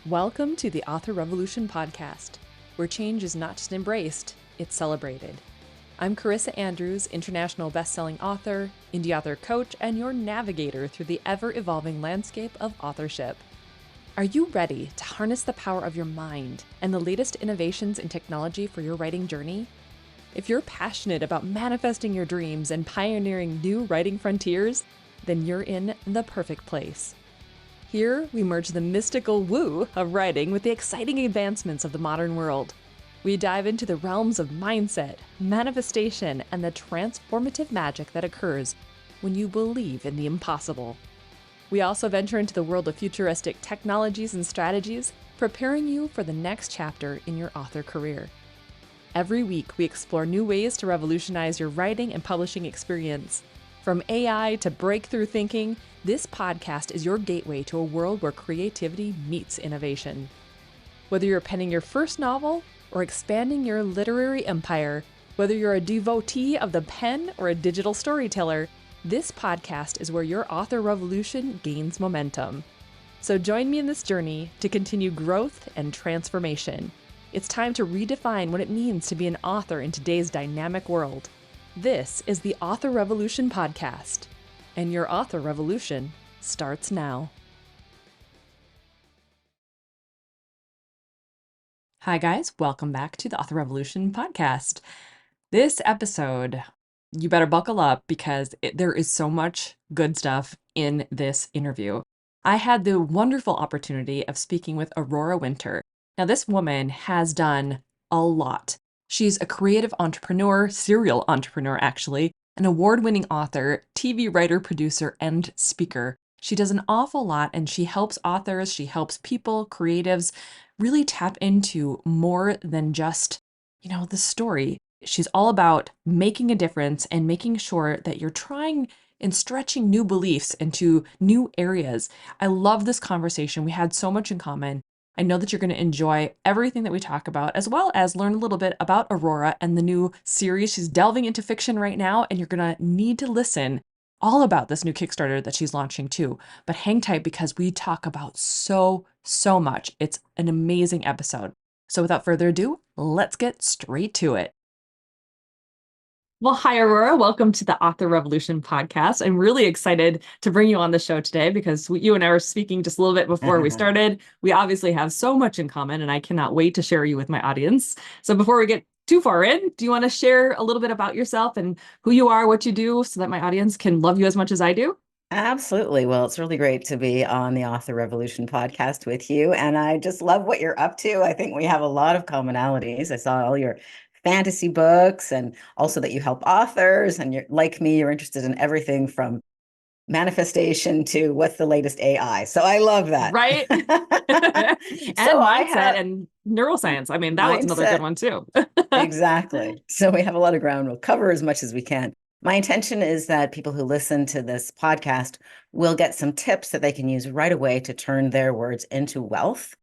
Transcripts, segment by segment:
Welcome to the Author Revolution podcast, where change is not just embraced, it's celebrated. I'm Carissa Andrews, international best-selling author, indie author coach, and your navigator through the ever-evolving landscape of authorship. Are you ready to harness the power of your mind and the latest innovations in technology for your writing journey? If you're passionate about manifesting your dreams and pioneering new writing frontiers, then you're in the perfect place. Here, we merge the mystical woo of writing with the exciting advancements of the modern world. We dive into the realms of mindset, manifestation, and the transformative magic that occurs when you believe in the impossible. We also venture into the world of futuristic technologies and strategies, preparing you for the next chapter in your author career. Every week, we explore new ways to revolutionize your writing and publishing experience. From AI to breakthrough thinking, this podcast is your gateway to a world where creativity meets innovation. Whether you're penning your first novel or expanding your literary empire, whether you're a devotee of the pen or a digital storyteller, this podcast is where your author revolution gains momentum. So join me in this journey to continue growth and transformation. It's time to redefine what it means to be an author in today's dynamic world. This is the Author Revolution podcast, and your author revolution starts now. Hi guys, welcome back to the Author Revolution podcast. This episode, you better buckle up because there is so much good stuff in this interview. I had the wonderful opportunity of speaking with Aurora Winter. Now, this woman has done a lot. She's a creative entrepreneur, serial entrepreneur actually, an award-winning author, TV writer, producer, and speaker. She does an awful lot and she helps authors, she helps people, creatives, really tap into more than just, the story. She's all about making a difference and making sure that you're trying and stretching new beliefs into new areas. I love this conversation. We had so much in common. I know that you're going to enjoy everything that we talk about, as well as learn a little bit about Aurora and the new series. She's delving into fiction right now, and you're going to need to listen all about this new Kickstarter that she's launching too. But hang tight because we talk about so much. It's an amazing episode. So without further ado, let's get straight to it. Well, hi, Aurora. Welcome to the Author Revolution podcast. I'm really excited to bring you on the show today because you and I were speaking just a little bit before we started. We obviously have so much in common, and I cannot wait to share you with my audience. So before we get too far in, do you want to share a little bit about yourself and who you are, what you do, so that my audience can love you as much as I do? Absolutely. Well, it's really great to be on the Author Revolution podcast with you. And I just love what you're up to. I think we have a lot of commonalities. I saw all your fantasy books and also that you help authors. And you're like me, you're interested in everything from manifestation to what's the latest AI. So I love that. Right? And mindset and neuroscience. I mean, that was another good one too. Exactly. So we have a lot of ground. We'll cover as much as we can. My intention is that people who listen to this podcast will get some tips that they can use right away to turn their words into wealth.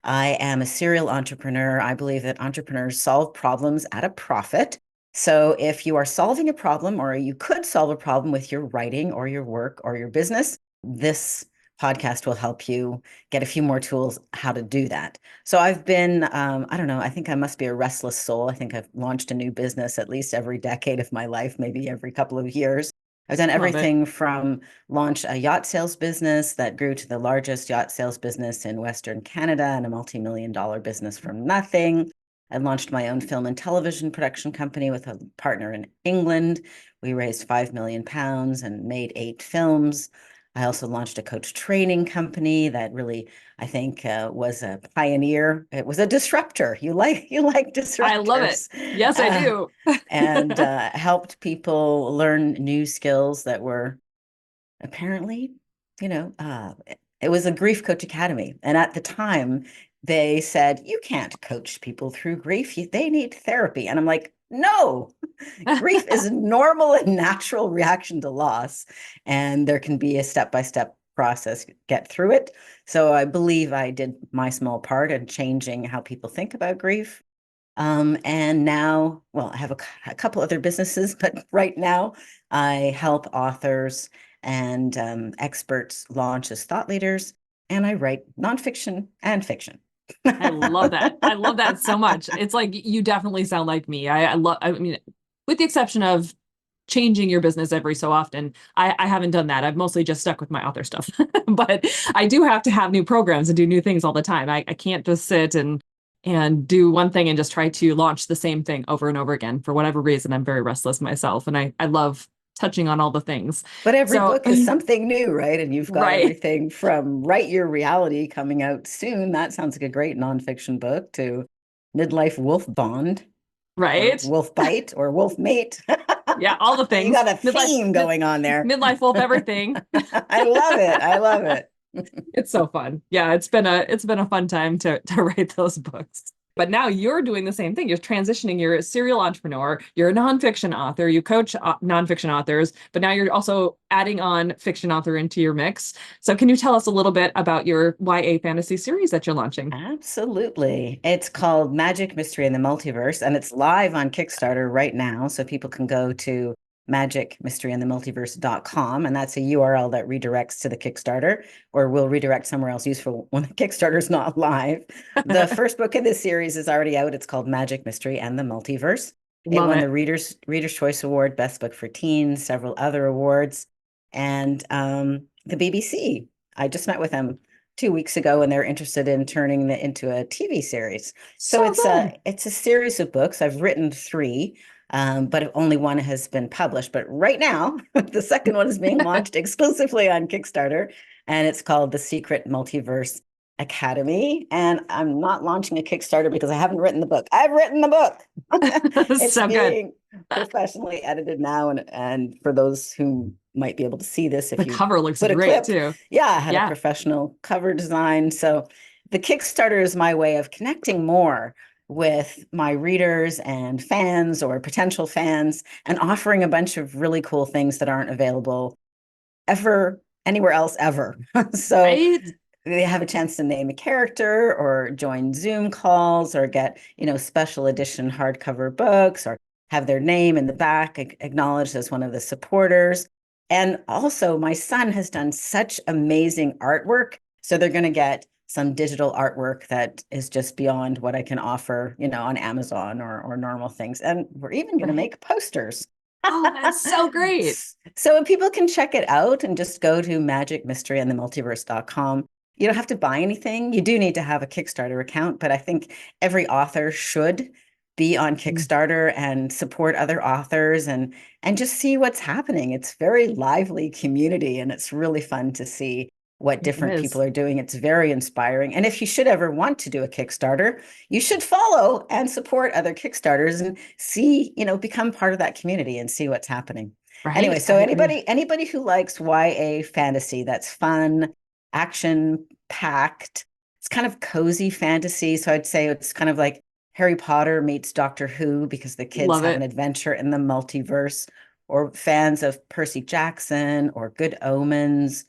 I am a serial entrepreneur. I believe that entrepreneurs solve problems at a profit. So if you are solving a problem, or you could solve a problem with your writing or your work or your business, this podcast will help you get a few more tools how to do that. So I've been, I don't know, I think I must be a restless soul. I think I've launched a new business at least every decade of my life, maybe every couple of years. I've done everything from launch a yacht sales business that grew to the largest yacht sales business in Western Canada and a multi-million-dollar business from nothing. I launched my own film and television production company with a partner in England. We raised £5 million and made 8 films. I also launched a coach training company that really, I think, was a pioneer. It was a disruptor. You like disruptors. I love it. Yes, I do. And helped people learn new skills that were apparently, it was a Grief Coach Academy. And at the time, they said, you can't coach people through grief. They need therapy. And I'm like, no, grief is a normal and natural reaction to loss. And there can be a step-by-step process to get through it. So I believe I did my small part in changing how people think about grief. And now, well, I have a couple other businesses, but right now I help authors and experts launch as thought leaders. and I write nonfiction and fiction. I love that. I love that so much. It's like you definitely sound like me. I love, I mean, with the exception of changing your business every so often, I haven't done that. I've mostly just stuck with my author stuff. But I do have to have new programs and do new things all the time. I can't just sit and do one thing and just try to launch the same thing over and over again. For whatever reason, I'm very restless myself. And I love touching on all the things. But every So, book is something new, right? And you've got right, everything from Write Your Reality coming out soon. That sounds like a great nonfiction book to Midlife Wolf Bond or right. Wolf Bite or Wolf Mate. Yeah, all the You things. got a theme going on there. Midlife wolf, everything. I love it. I love it. It's so fun. Yeah, it's been a fun time to write those books. But now you're doing the same thing. You're transitioning. You're a serial entrepreneur. You're a nonfiction author. You coach nonfiction authors, but now you're also adding on fiction author into your mix. So can you tell us a little bit about your YA fantasy series that you're launching? Absolutely. It's called Magic, Mystery, and the Multiverse, and it's live on Kickstarter right now. So people can go to magicmysteryandthemultiverse.com, and that's a URL that redirects to the Kickstarter, or will redirect somewhere else useful when the Kickstarter's not live. The first book in this series is already out. It's called Magic, Mystery, and the Multiverse. It Love won the it. Reader's Choice Award, Best Book for Teens, several other awards, and the BBC. I just met with them 2 weeks ago, and they're interested in turning it into a TV series. So So good. it's a series of books. I've written three, but only one has been published. But right now, the second one is being launched exclusively on Kickstarter, and it's called The Secret Multiverse Academy. And I'm not launching a Kickstarter because I haven't written the book. I've written the book. It's So good. being professionally edited now, and for those who might be able to see this, The if you cover looks put a great clip, too. yeah, I had a Yeah. professional cover design. So the Kickstarter is my way of connecting more with my readers and fans or potential fans, and offering a bunch of really cool things that aren't available ever anywhere else ever. So Right. they have a chance to name a character or join Zoom calls or get, special edition hardcover books or have their name in the back acknowledged as one of the supporters. And also, my son has done such amazing artwork. So they're going to get some digital artwork that is just beyond what I can offer, on Amazon or normal things. And we're even going to Right. make posters. Oh, that's so great. So people can check it out and just go to magicmysteryandthemultiverse.com. You don't have to buy anything. You do need to have a Kickstarter account, but I think every author should be on Mm. Kickstarter and support other authors and just see what's happening. It's very lively community, and it's really fun to see what It different people is. are doing. It's very inspiring. And if you should ever want to do a Kickstarter, you should follow and support other Kickstarters and see, become part of that community and see what's happening. Anyway, Right. so I agree. anybody who likes YA fantasy that's fun, action packed, it's kind of cozy fantasy. So I'd say it's kind of like Harry Potter meets Doctor Who because the kids Love have an it. adventure in the multiverse, or fans of Percy Jackson or Good Omens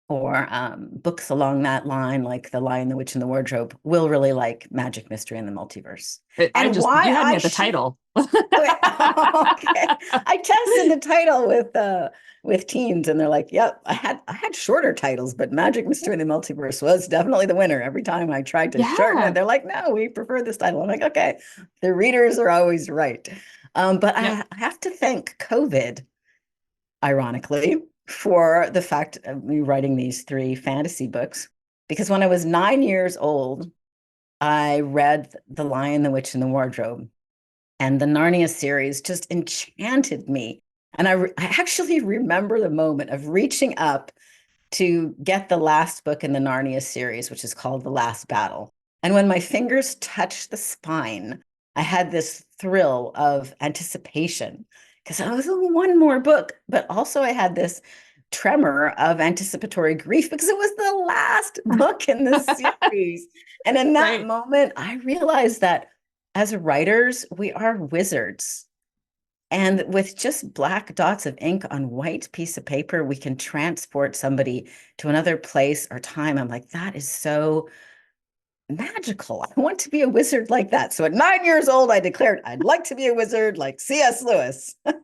or books along that line, like The Lion, the Witch, and the Wardrobe, will really like Magic, Mystery, and the Multiverse. And You why had me I at the should title. okay. I tested the title with teens, and they're like, "Yep, I had shorter titles, but Magic, Mystery, and the Multiverse was definitely the winner." Every time I tried to shorten it, Yeah. they're like, "No, we prefer this title." I'm like, "Okay, the readers are always right." But Yep. I have to thank COVID, ironically, for the fact of me writing these three fantasy books, because when I was 9 years old, I read The Lion, the Witch, and the Wardrobe, and the Narnia series just enchanted me. And I actually remember the moment of reaching up to get the last book in the Narnia series, which is called The Last Battle. And when my fingers touched the spine, I had this thrill of anticipation because I was one more book, but also I had this tremor of anticipatory grief because it was the last book in the series. And in that Right. moment, I realized that as writers, we are wizards. And with just black dots of ink on white piece of paper, we can transport somebody to another place or time. I'm like, that is so magical. I want to be a wizard like that. So at 9 years old, I declared I'd like to be a wizard like C.S. Lewis. I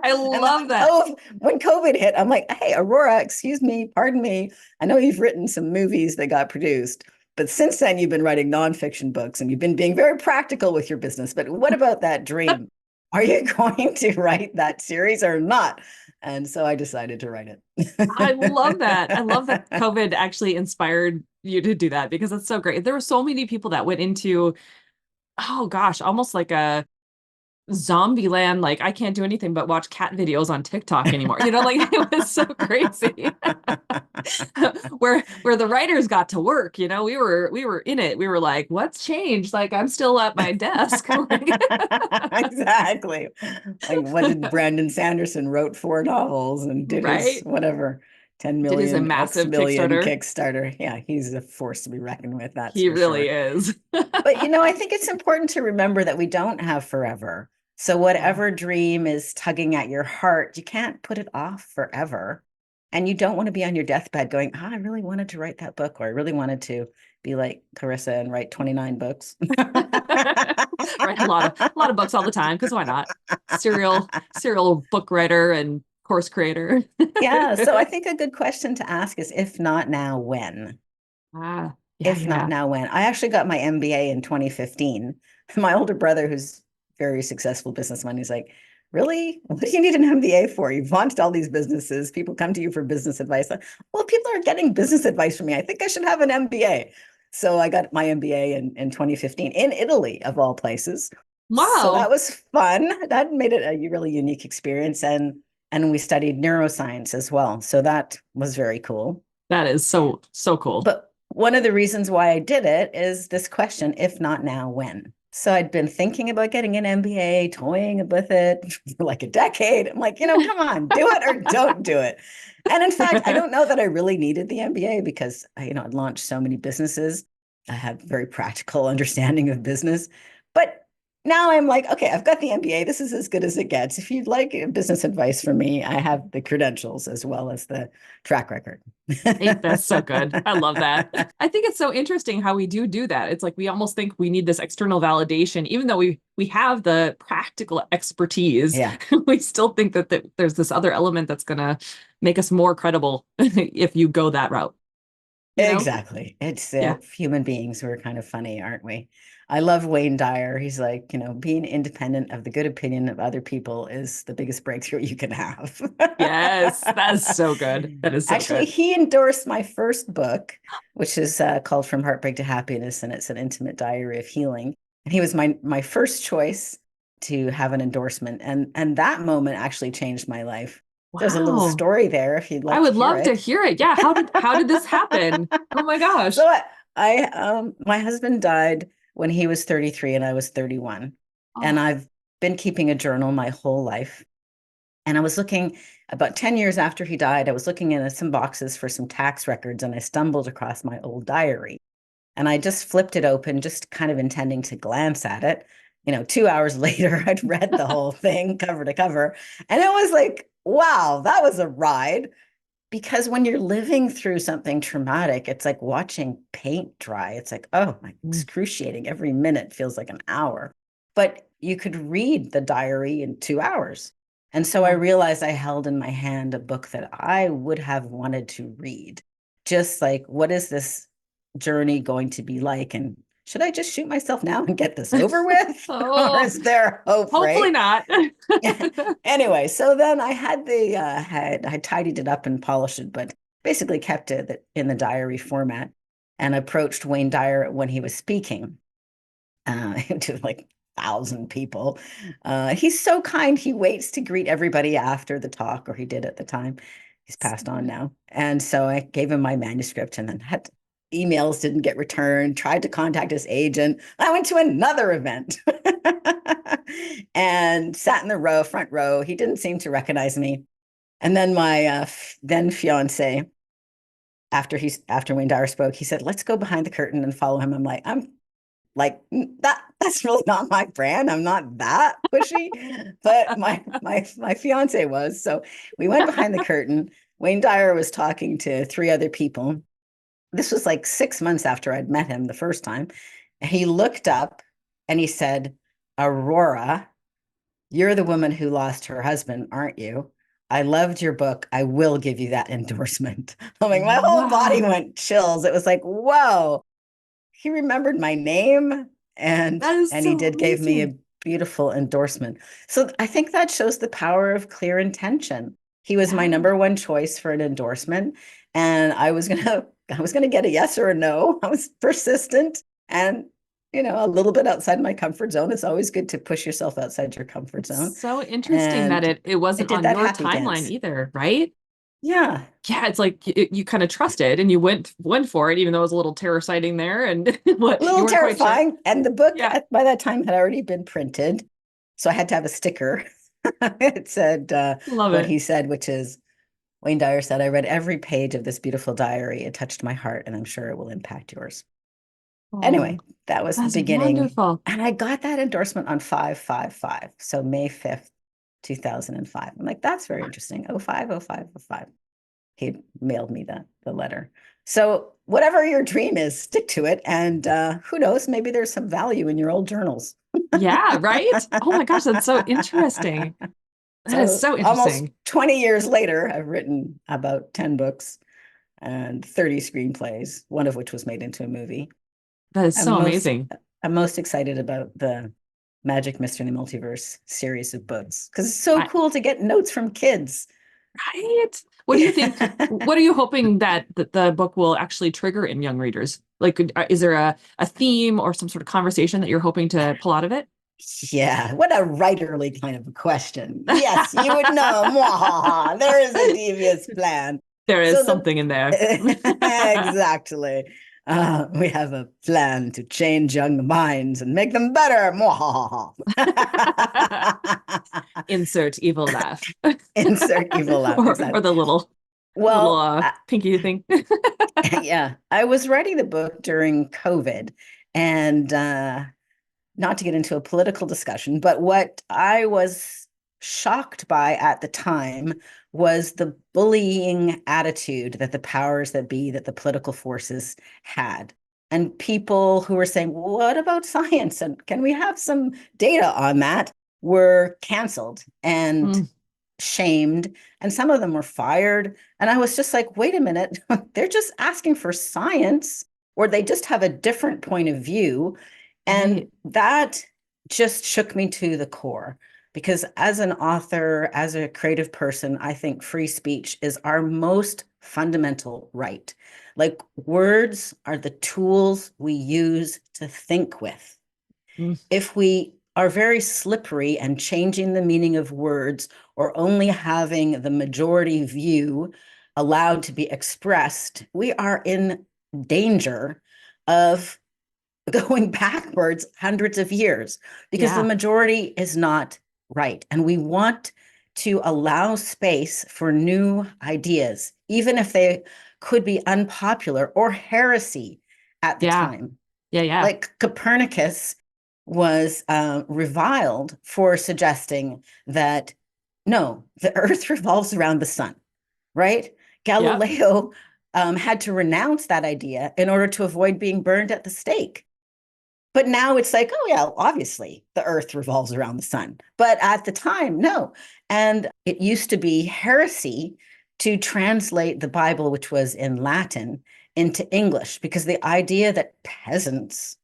And then love that. when COVID hit, I'm like, hey, Aurora, excuse me, pardon me. I know you've written some movies that got produced, but since then you've been writing nonfiction books and you've been being very practical with your business. But what about that dream? Are you going to write that series or not? And so I decided to write I love that. I love that it. COVID actually inspired you to do that because it's so great. There were so many people that went into, oh gosh, almost like a zombie land. Like I can't do anything but watch cat videos on TikTok anymore. Like it was so crazy. Where the writers got to work, we were in it. We were like, what's changed? Like I'm still at my desk. Exactly. Like what did Brandon Sanderson wrote 4 novels and did his Right? whatever 10 Did his a million X massive million Kickstarter. Kickstarter. Yeah, he's a force to be reckoned with, that's He for really sure. is. But I think it's important to remember that we don't have forever. So Yeah. whatever dream is tugging at your heart, you can't put it off forever. And you don't want to be on your deathbed going, I really wanted to write that book, or I really wanted to be like Carissa and write 29 books. Write a lot of books all the time because why not? Serial book writer and course creator. Yeah, so I think a good question to ask is if not now, when? Ah, yeah, If not yeah. now, when? I actually got my MBA in 2015. My older brother, who's very successful businessman, he's like, really? What do you need an MBA for? You've launched all these businesses. People come to you for business advice. Well, people are getting business advice from me. I think I should have an MBA. So I got my MBA in 2015 in Italy, of all places. So that Wow. was fun. That made it a really unique experience. And we studied neuroscience as well. So that was very cool. That is so, so cool. But one of the reasons why I did it is this question, if not now, when? So I'd been thinking about getting an MBA, toying with it for like a decade. I'm like, come on, do it or don't do it. And in fact, I don't know that I really needed the MBA because I'd launched so many businesses. I had very practical understanding of business. But now I'm like, okay, I've got the MBA. This is as good as it gets. If you'd like business advice from me, I have the credentials as well as the track record. Hey, that's so good. I love that. I think it's so interesting how we do that. It's like we almost think we need this external validation, even though we have the practical expertise. Yeah. We still think that there's this other element that's gonna make us more credible if you go that route. You know? Exactly. It's Yeah. human beings who are kind of funny, aren't we? I love Wayne Dyer. He's like, being independent of the good opinion of other people is the biggest breakthrough you can have. Yes, that's so good. That is so Actually, good. he endorsed my first book, which is called From Heartbreak to Happiness, and it's an intimate diary of healing. And he was my first choice to have an endorsement, and that moment actually changed my life. There's a little Wow. story there if you'd I like to would hear love to it. hear it. Yeah. How did this happen? Oh my So gosh. my husband died when he was 33 and I was 31. And Oh, I've been keeping a journal my whole life. And I was looking about 10 years after he died, I was looking in some boxes for some tax records and I stumbled across my old diary. And I just flipped it open, just kind of intending to glance at it. 2 hours later, I'd read the whole thing cover to cover. And it was like, wow, that was a ride. Because when you're living through something traumatic, it's like watching paint dry. It's like, oh, my, mm, excruciating. Every minute feels like an hour. But you could read the diary in 2 hours. And so I yeah. realized I held in my hand a book that I would have wanted to read. Just like, what is this journey going to be like? And should I just shoot myself now and get this over with? Or Oh, is there hope, hopefully right? not. Anyway, so then I had I tidied it up and polished it, but basically kept it in the diary format and approached Wayne Dyer when he was speaking to like 1,000 people. He's so kind. He waits to greet everybody after the talk, or he did at the time. He's passed on now. And so I gave him my manuscript and then had emails didn't get returned, tried to contact his agent. I went to another event and sat in the front row. He didn't seem to recognize me. And then my then fiance, after Wayne Dyer spoke, he said, "Let's go behind the curtain and follow him." I'm like that's really not my brand. I'm not that pushy, but my fiance was. So we went behind the curtain. Wayne Dyer was talking to three other people, this was like 6 months after I'd met him the first time. He looked up and he said, Aurora, you're the woman who lost her husband, aren't you? I loved your book. I will give you that endorsement. I'm like, my whole body Wow. went chills. It was like, whoa, he remembered my name That is and he so did give me a amazing. beautiful endorsement. So I think that shows the power of clear intention. He was my Yeah. number one choice for an endorsement, and I was gonna get a yes or a no. I was persistent and a little bit outside my comfort zone. It's always good to push yourself outside your comfort It's zone. so interesting that And it I wasn't did on that your happy timeline dance. either, right? Yeah. Yeah, it's like you kind of trusted and you went for it, even though it was a little terror sighting there, and A what you little weren't quite sure. terrifying. And the book Yeah, by that time had already been printed. So I had to have a sticker. It said love what it. he said, which is Wayne Dyer said, I read every page of this beautiful diary. It touched my heart, and I'm sure it will impact yours. Oh, Anyway, that was the that's beginning. wonderful. And I got that endorsement on 5/5/5. So May 5th, 2005. I'm like, that's very interesting. 05/05/05. He mailed me the letter. So whatever your dream is, stick to it. And who knows, maybe there's some value in your old journals. Yeah, right? Oh my gosh, that's so interesting. That is So so almost interesting. 20 years later, I've written about 10 books and 30 screenplays, one of which was made into a movie. That is I'm so most amazing. I'm most excited about the Magic Mystery in the Multiverse series of books because it's so I, cool to get notes from kids. right? What do you think? What are you hoping that the book will actually trigger in young readers? Like, is there a theme or some sort of conversation that you're hoping to pull out of it? Yeah, what a writerly kind of a question. Yes, you would know. Mwahaha, there is a devious plan. There is So the something in there. exactly. We have a plan to change young minds and make them better. Mwahaha. Insert evil laugh. Insert evil laugh. Or Exactly. the little Well, pinky thing. yeah, I was writing the book during COVID, and not to get into a political discussion, but what I was shocked by at the time was the bullying attitude that the powers that be, that the political forces had. And people who were saying, what about science? And can we have some data on that? Were canceled and Mm, shamed. And some of them were fired. And I was just like, wait a minute, they're just asking for science, or they just have a different point of view. And right. that just shook me to the core because as an author, as a creative person, I think free speech is our most fundamental right. Like words are the tools we use to think with. Mm, If we are very slippery and changing the meaning of words or only having the majority view allowed to be expressed, we are in danger of going backwards hundreds of years because the yeah. majority is not right. And we want to allow space for new ideas, even if they could be unpopular or heresy at the Yeah. time. Yeah. Yeah. Like Copernicus was reviled for suggesting that no, the earth revolves around the sun, right? Yep. Galileo had to renounce that idea in order to avoid being burned at the stake. But now it's like, oh, yeah, obviously the earth revolves around the sun. But at the time, no. And it used to be heresy to translate the Bible, which was in Latin, into English, because the idea that peasants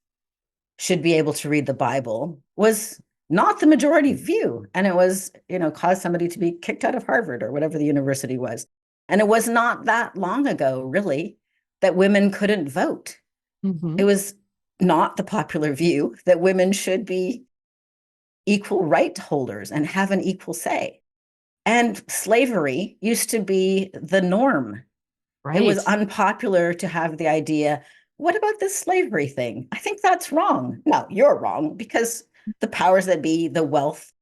should be able to read the Bible was not the majority view. And it was, caused somebody to be kicked out of Harvard or whatever the university was. And it was not that long ago, really, that women couldn't vote. Hmm. It was not the popular view that women should be equal right holders and have an equal say. And slavery used to be the norm. It was Right. unpopular to have the idea, what about this slavery thing? I think that's wrong. No, you're wrong because the powers that be, the wealth,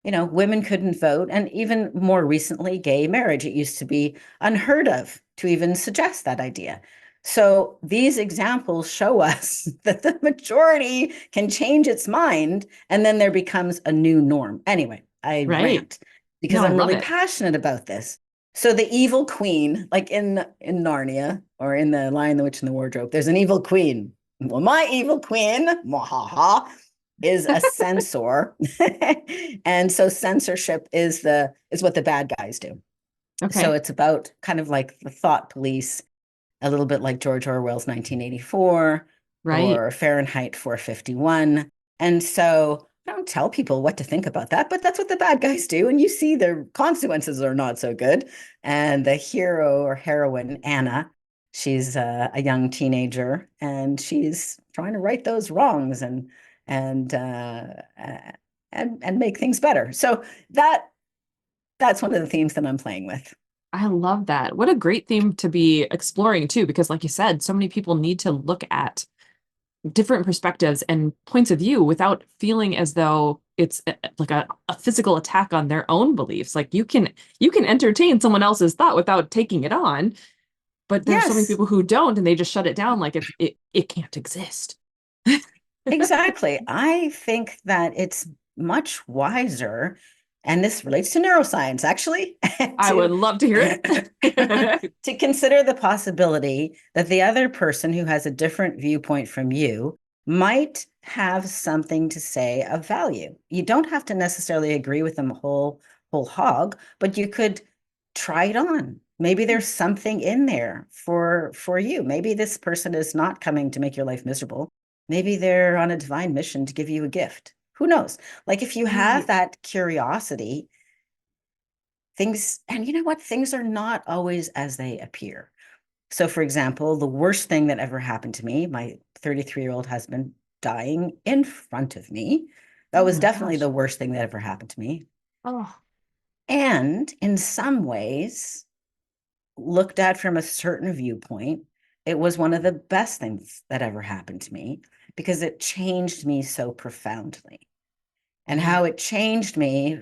women couldn't vote. And even more recently, gay marriage, it used to be unheard of to even suggest that idea. So these examples show us that the majority can change its mind and then there becomes a new norm. Anyway, I Right. rant because No, I I'm love really it. passionate about this. So the evil queen, like in Narnia or in the Lion, the Witch, and the Wardrobe, there's an evil queen. Well, my evil queen, mwahaha, is a censor, and so censorship is what the bad guys do. So Okay. it's about kind of like the thought police, a little bit like George Orwell's 1984 Right. or Fahrenheit 451. And so I don't tell people what to think about that, but that's what the bad guys do. And you see their consequences are not so good. And the hero or heroine, Anna, she's a young teenager and she's trying to right those wrongs and and make things better. So that's one of the themes that I'm playing with. I love that. What a great theme to be exploring too, because like you said, so many people need to look at different perspectives and points of view without feeling as though it's like a physical attack on their own beliefs. Like you can entertain someone else's thought without taking it on, but there's so many Yes. people who don't and they just shut it down like it can't exist. Exactly. I think that it's much wiser, and this relates to neuroscience actually, I would to love to hear it. to consider the possibility that the other person who has a different viewpoint from you might have something to say of value. You don't have to necessarily agree with them whole hog, but you could try it on. Maybe there's something in there for you. Maybe this person is not coming to make your life miserable. Maybe they're on a divine mission to give you a gift. Who knows? Like if you have Right. that curiosity, things, and you know what? Things are not always as they appear. So, for example, the worst thing that ever happened to me, my 33-year-old husband dying in front of me, that Oh was my definitely gosh. the worst thing that ever happened to me. Oh, And in some ways, looked at from a certain viewpoint, it was one of the best things that ever happened to me because it changed me so profoundly. And how right. it changed me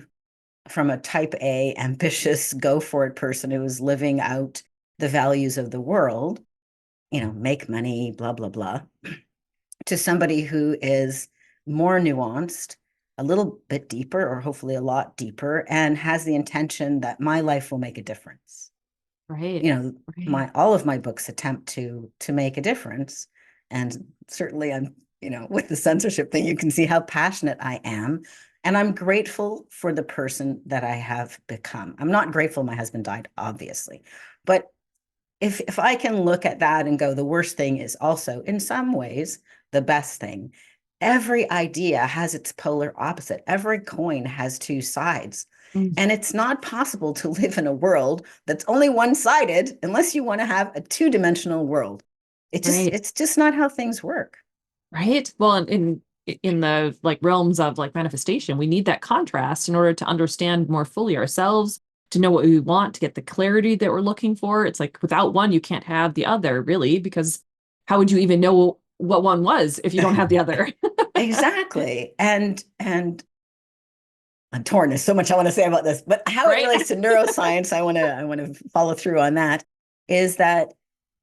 from a type A, ambitious, go for it person who was living out the values of the world, make money, blah, blah, blah, to somebody who is more nuanced, a little bit deeper, or hopefully a lot deeper, and has the intention that my life will make a difference. Right. you know Right. my all of my books attempt to make a difference, and certainly I'm with the censorship thing, you can see how passionate I am, and I'm grateful for the person that I have become. I'm not grateful my husband died, obviously, but if I can look at that and go, the worst thing is also in some ways the best thing. Every idea has its polar opposite. Every coin has two sides. Mm, And it's not possible to live in a world that's only one-sided unless you want to have a two-dimensional world. right. It's just not how things work. Right. Well, in the like realms of like manifestation, we need that contrast in order to understand more fully ourselves, to know what we want, to get the clarity that we're looking for. It's like without one, you can't have the other, really, because how would you even know what one was if you don't have the other? Exactly. And I'm torn. There's so much I want to say about this, but how it Right? relates to neuroscience, I want to follow through on that, is that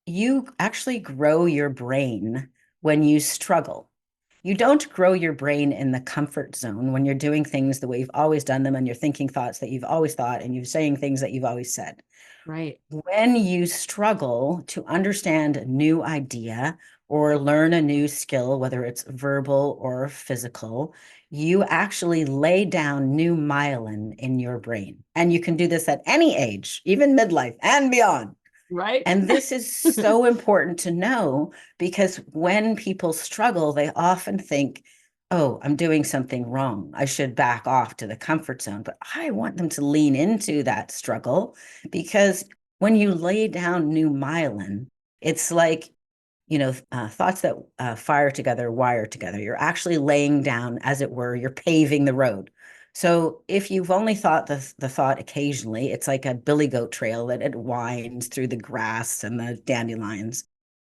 you actually grow your brain when you struggle. You don't grow your brain in the comfort zone when you're doing things the way you've always done them and you're thinking thoughts that you've always thought and you're saying things that you've always said. Right. When you struggle to understand a new idea or learn a new skill, whether it's verbal or physical, you actually lay down new myelin in your brain. And you can do this at any age, even midlife and beyond. Right. And this is so important to know because when people struggle, they often think, oh, I'm doing something wrong. I should back off to the comfort zone. But I want them to lean into that struggle because when you lay down new myelin, it's like, thoughts that fire together, wire together. You're actually laying down, as it were, you're paving the road. So if you've only thought the thought occasionally, it's like a billy goat trail that it winds through the grass and the dandelions.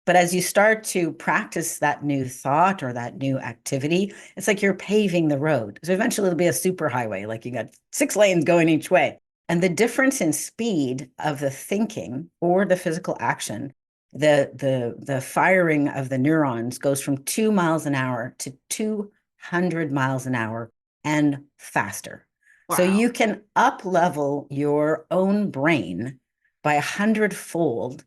But as you start to practice that new thought or that new activity, it's like you're paving the road. So eventually it'll be a superhighway, like you got 6 lanes going each way. And the difference in speed of the thinking or the physical action, the firing of the neurons goes from 2 miles an hour to 200 miles an hour and faster. So Wow. you can up level your own brain by 100-fold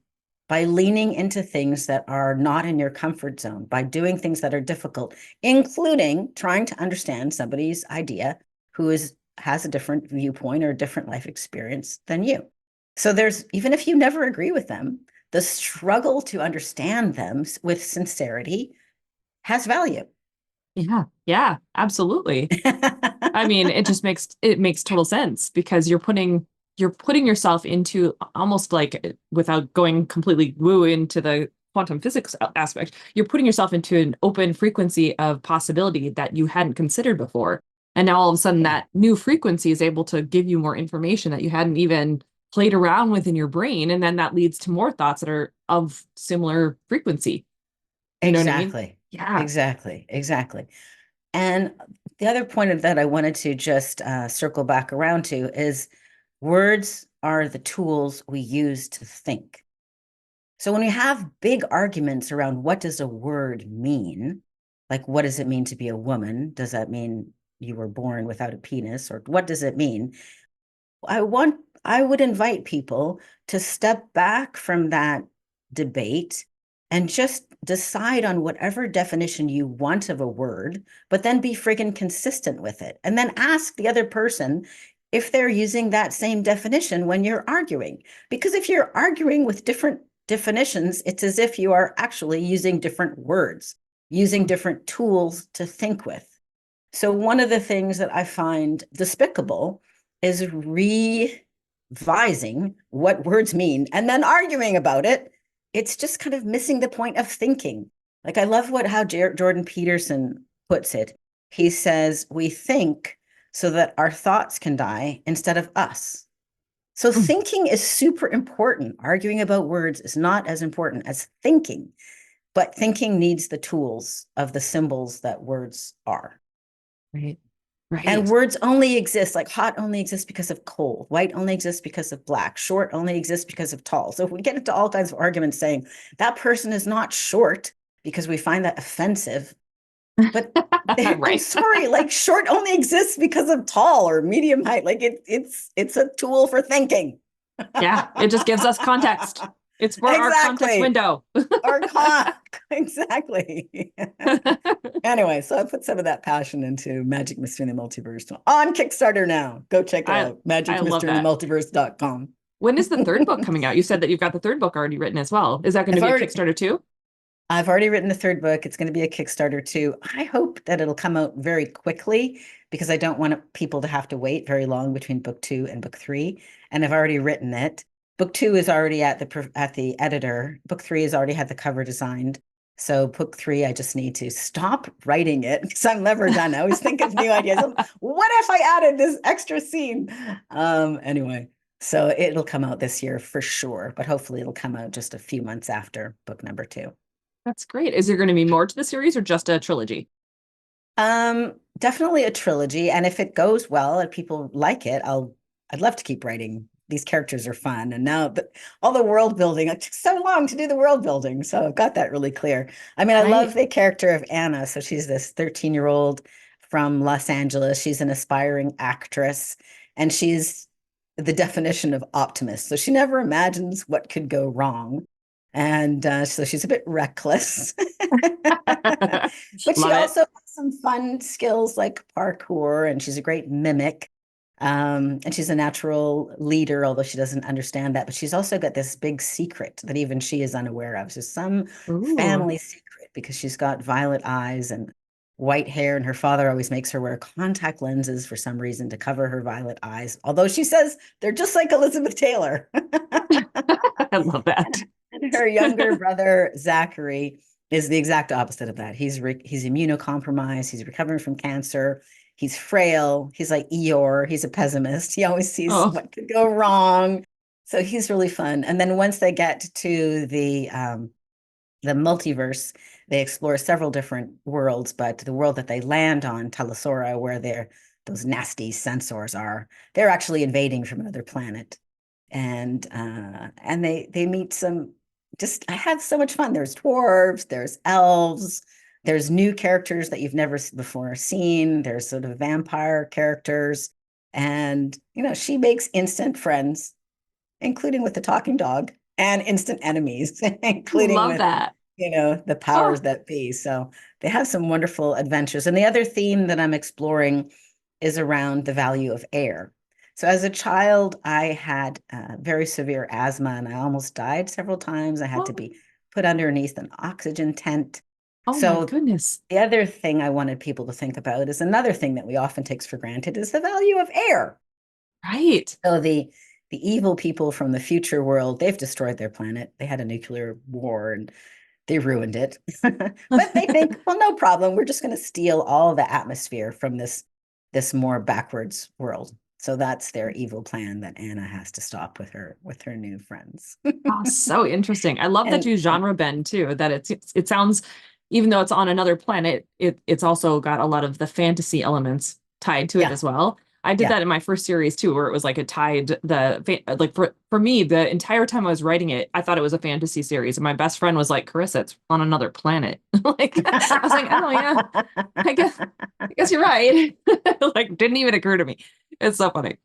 by leaning into things that are not in your comfort zone, by doing things that are difficult, including trying to understand somebody's idea who has a different viewpoint or a different life experience than you. So there's, even if you never agree with them, the struggle to understand them with sincerity has value. Yeah. Yeah, absolutely. I mean, it makes total sense because you're putting yourself into almost like without going completely woo into the quantum physics aspect, you're putting yourself into an open frequency of possibility that you hadn't considered before. And now all of a sudden Yeah. that new frequency is able to give you more information that you hadn't even played around with in your brain. And then that leads to more thoughts that are of similar frequency. You know what I mean? Exactly. Yeah. Exactly. And the other point of that I wanted to just circle back around to is words are the tools we use to think. So when we have big arguments around what does a word mean, like what does it mean to be a woman? Does that mean you were born without a penis? Or what does it mean? I would invite people to step back from that debate and just decide on whatever definition you want of a word, but then be friggin' consistent with it. And then ask the other person if they're using that same definition when you're arguing. Because if you're arguing with different definitions, it's as if you are actually using different words, using different tools to think with. So one of the things that I find despicable is revising what words mean and then arguing about it. It's just kind of missing the point of thinking. Like I love how Jordan Peterson puts it. He says, we think so that our thoughts can die instead of us. So thinking is super important. Arguing about words is not as important as thinking, but thinking needs the tools of the symbols that words are. Right. And Right. words only exist, like hot only exists because of cold, white only exists because of black, short only exists because of tall. So if we get into all kinds of arguments saying that person is not short because we find that offensive, but I'm Right. sorry, like short only exists because of tall or medium height. Like it's a tool for thinking. Yeah, it just gives us context. It's for our context Exactly. window. Or exactly. Anyway, so I put some of that passion into Magic Mystery in the Multiverse on Kickstarter now. Go check it I out. I love Magicmysteryinthemultiverse.com. that. Multiverse.com. When is the third book coming out? You said that you've got the third book already written as well. Is that going to I've be a already Kickstarter too? I've already written the third book. It's going to be a Kickstarter too. I hope that it'll come out very quickly because I don't want people to have to wait very long between book 2 and book 3. And I've already written it. Book 2 is already at the editor. Book 3 has already had the cover designed. So book 3, I just need to stop writing it because I'm never done. I always think of new ideas. What if I added this extra scene? Anyway, so it'll come out this year for sure, but hopefully it'll come out just a few months after book number 2. That's great. Is there going to be more to the series or just a trilogy? Definitely a trilogy, and if it goes well and people like it, I'd love to keep writing. These characters are fun, and now all the world building, it took so long to do the world building, so I've got that really clear. I mean, I love Right. the character of Anna. So she's this 13-year-old from Los Angeles. She's an aspiring actress, and she's the definition of optimist. So she never imagines what could go wrong. And so she's a bit reckless. But she Love it. also has some fun skills like parkour, and she's a great mimic. And she's a natural leader, although she doesn't understand that. But she's also got this big secret that even she is unaware of. So some Ooh. family secret because she's got violet eyes and white hair, and her father always makes her wear contact lenses for some reason to cover her violet eyes, although she says they're just like Elizabeth Taylor. I love that. And her younger brother, Zachary, is the exact opposite of that. He's immunocompromised. He's recovering from cancer. He's frail. He's like Eeyore. He's a pessimist. He always sees Oh. what could go wrong. So he's really fun. And then once they get to the multiverse, they explore several different worlds, but the world that they land on, Telesora, where those nasty censors are, they're actually invading from another planet. And they meet some, just I had so much fun. There's dwarves, there's elves, there's new characters that you've never before seen, there's sort of vampire characters, and she makes instant friends. including with the talking dog, and instant enemies, including Love with, that. the powers Oh, that be. So they have some wonderful adventures. And the other theme that I'm exploring is around the value of air. So as a child, I had very severe asthma and I almost died several times. I had to oh, be put underneath an oxygen tent. oh my So goodness. the other thing I wanted people to think about is another thing that we often take for granted is the value of air. Right. So the evil people from the future world, they've destroyed their planet. They had a nuclear war and they ruined it. But they think, well, no problem. We're just going to steal all the atmosphere from this more backwards world. So that's their evil plan that Anna has to stop with her new friends. Oh, so interesting. I love that And you genre bend too, that it sounds, even though it's on another planet, it's also got a lot of the fantasy elements tied to it yeah, as well. I did yeah. that in my first series too, where it was like it tied like for me, the entire time I was writing it, I thought it was a fantasy series. And my best friend was like, Carissa, it's on another planet. Like I was like, oh yeah, I guess you're right. Like didn't even occur to me. It's so funny.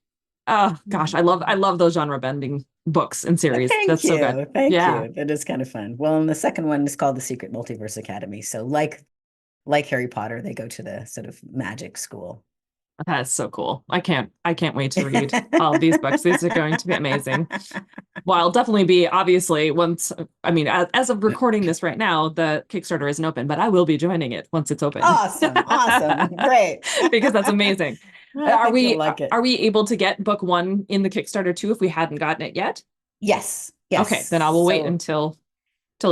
Oh gosh, I love those genre bending books and series. Thank That's so good. you. Thank Yeah, you. That is kind of fun. Well, and the second one is called the Secret Multiverse Academy. So like Harry Potter, they go to the sort of magic school. that's so cool. I can't wait to read all of these books. These are going to be amazing. Well, I'll definitely be obviously once, I mean, as of recording this right now, the Kickstarter isn't open, but I will be joining it once it's open. Awesome. Awesome. Great. Because that's amazing. I Are think you'll we like it. are we able to get book one in the Kickstarter too if we hadn't gotten it yet? Yes. Okay, Yes. then I will wait So until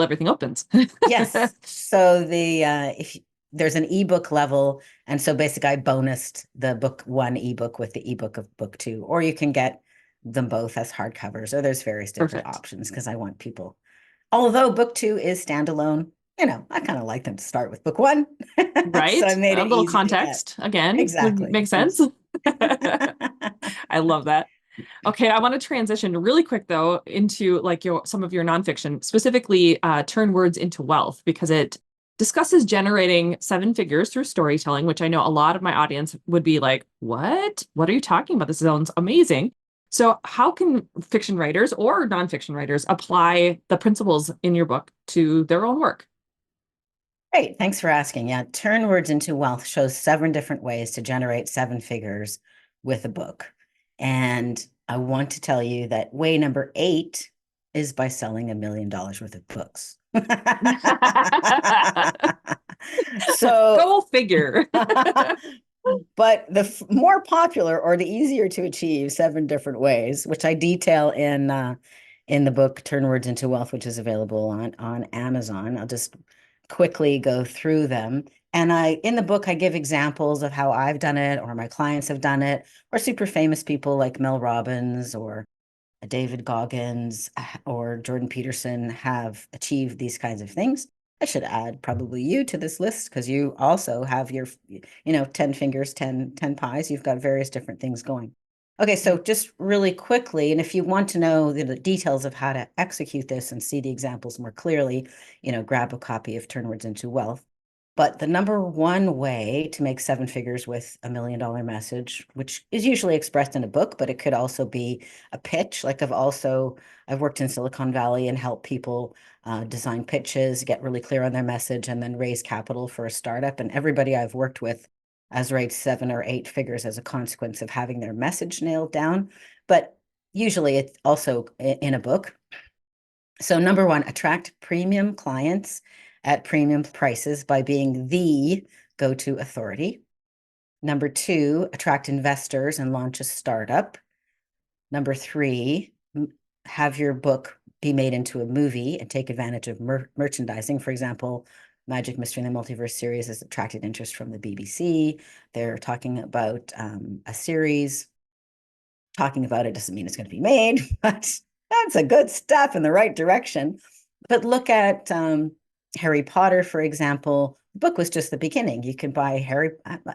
everything opens. yes. So if there's an ebook level, and so basically I bonused the book one ebook with the ebook of book two, or you can get them both as hardcovers, or there's various different Perfect. options because I want people. Although book two is standalone, I kind of like them to start with book one. So I Right? made A it little easy to get. context again would Exactly. make sense. I love that. Okay, I want to transition really quick though into like some of your nonfiction, specifically Turn Words into Wealth, because it discusses generating seven figures through storytelling, which I know a lot of my audience would be like, "What? What are you talking about? This sounds amazing." So, how can fiction writers or nonfiction writers apply the principles in your book to their own work? Great. Thanks for asking. Yeah. Turn Words into Wealth shows seven different ways to generate seven figures with a book. And I want to tell you that way number 8 is by selling $1 million worth of books. So, Go figure. but the more popular or the easier to achieve seven different ways, which I detail in the book Turn Words into Wealth, which is available on Amazon. I'll just quickly go through them. And in the book, I give examples of how I've done it, or my clients have done it, or super famous people like Mel Robbins or David Goggins or Jordan Peterson have achieved these kinds of things. I should add probably you to this list because you also have your, 10 fingers, 10 pies. You've got various different things going. Okay, so just really quickly, and if you want to know the details of how to execute this and see the examples more clearly, grab a copy of Turn Words into Wealth. But the number one way to make seven figures with $1 million message, which is usually expressed in a book, but it could also be a pitch. Like I've worked in Silicon Valley and helped people design pitches, get really clear on their message, and then raise capital for a startup. And everybody I've worked with has raised 7 or 8 figures as a consequence of having their message nailed down. But usually it's also in a book. So number one, attract premium clients at premium prices by being the go-to authority. Number two, attract investors and launch a startup. Number three, have your book be made into a movie and take advantage of merchandising. For example, Magic Mystery and the Multiverse series has attracted interest from the BBC. They're talking about a series. Talking about it doesn't mean it's going to be made, but that's a good step in the right direction. But look at Harry Potter, for example. The book was just the beginning. You can buy Harry.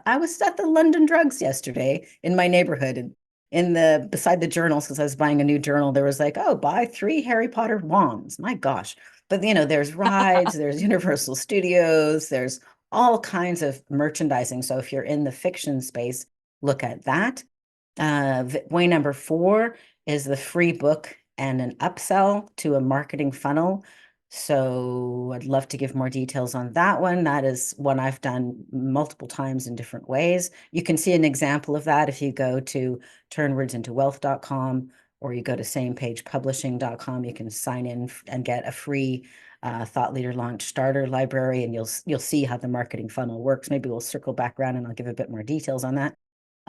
I was at the London Drugs yesterday in my neighborhood, and beside the journals, because I was buying a new journal, there was like, oh, buy 3 Harry Potter wands. My gosh. But there's rides, there's Universal Studios, there's all kinds of merchandising. So if you're in the fiction space, look at that. Way number 4 is the free book and an upsell to a marketing funnel. So I'd love to give more details on that one. That is one I've done multiple times in different ways. You can see an example of that if you go to turnwordsintowealth.com or you go to samepagepublishing.com. You can sign in and get a free Thought Leader Launch Starter library, and you'll see how the marketing funnel works. Maybe we'll circle back around and I'll give a bit more details on that.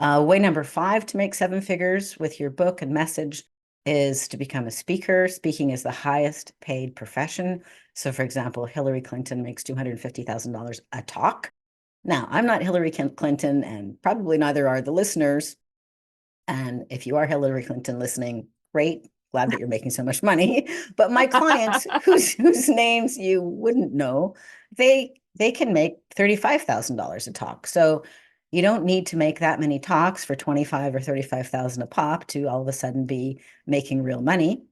Way number 5 to make 7 figures with your book and message is to become a speaker. Speaking is the highest paid profession. So, for example, Hillary Clinton makes $250,000 a talk. Now, I'm not Hillary Clinton, and probably neither are the listeners. And if you are Hillary Clinton listening, great. Glad that you're making so much money. But my clients, whose names you wouldn't know, they can make $35,000 a talk. So you don't need to make that many talks for 25 or 35,000 a pop to all of a sudden be making real money.